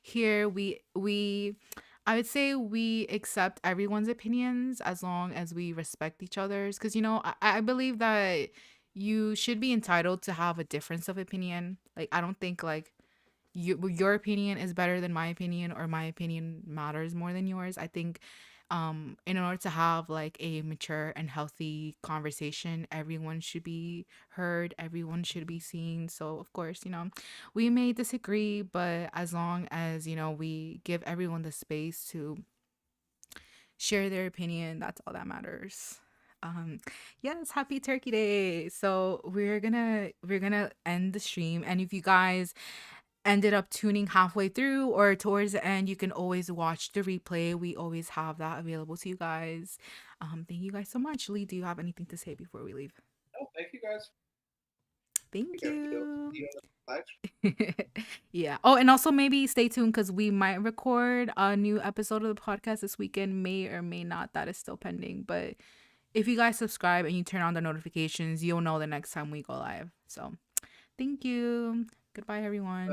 here we I would say we accept everyone's opinions as long as we respect each other's, because I believe that you should be entitled to have a difference of opinion. Like, I don't think like your opinion is better than my opinion, or my opinion matters more than yours. I think in order to have like a mature and healthy conversation, everyone should be heard, everyone should be seen. So of course, we may disagree, but as long as we give everyone the space to share their opinion, that's all that matters. um yes, happy Turkey Day. So we're gonna end the stream, and if you guys ended up tuning halfway through or towards the end, you can always watch the replay. We always have that available to you guys. Thank you guys so much. Lee, do you have anything to say before we leave? Oh, thank you guys. Thank Again, you. see you on the live. Yeah. Oh, and also maybe stay tuned, because we might record a new episode of the podcast this weekend. May or may not. That is still pending. But if you guys subscribe and you turn on the notifications, you'll know the next time we go live. So thank you. Goodbye, everyone.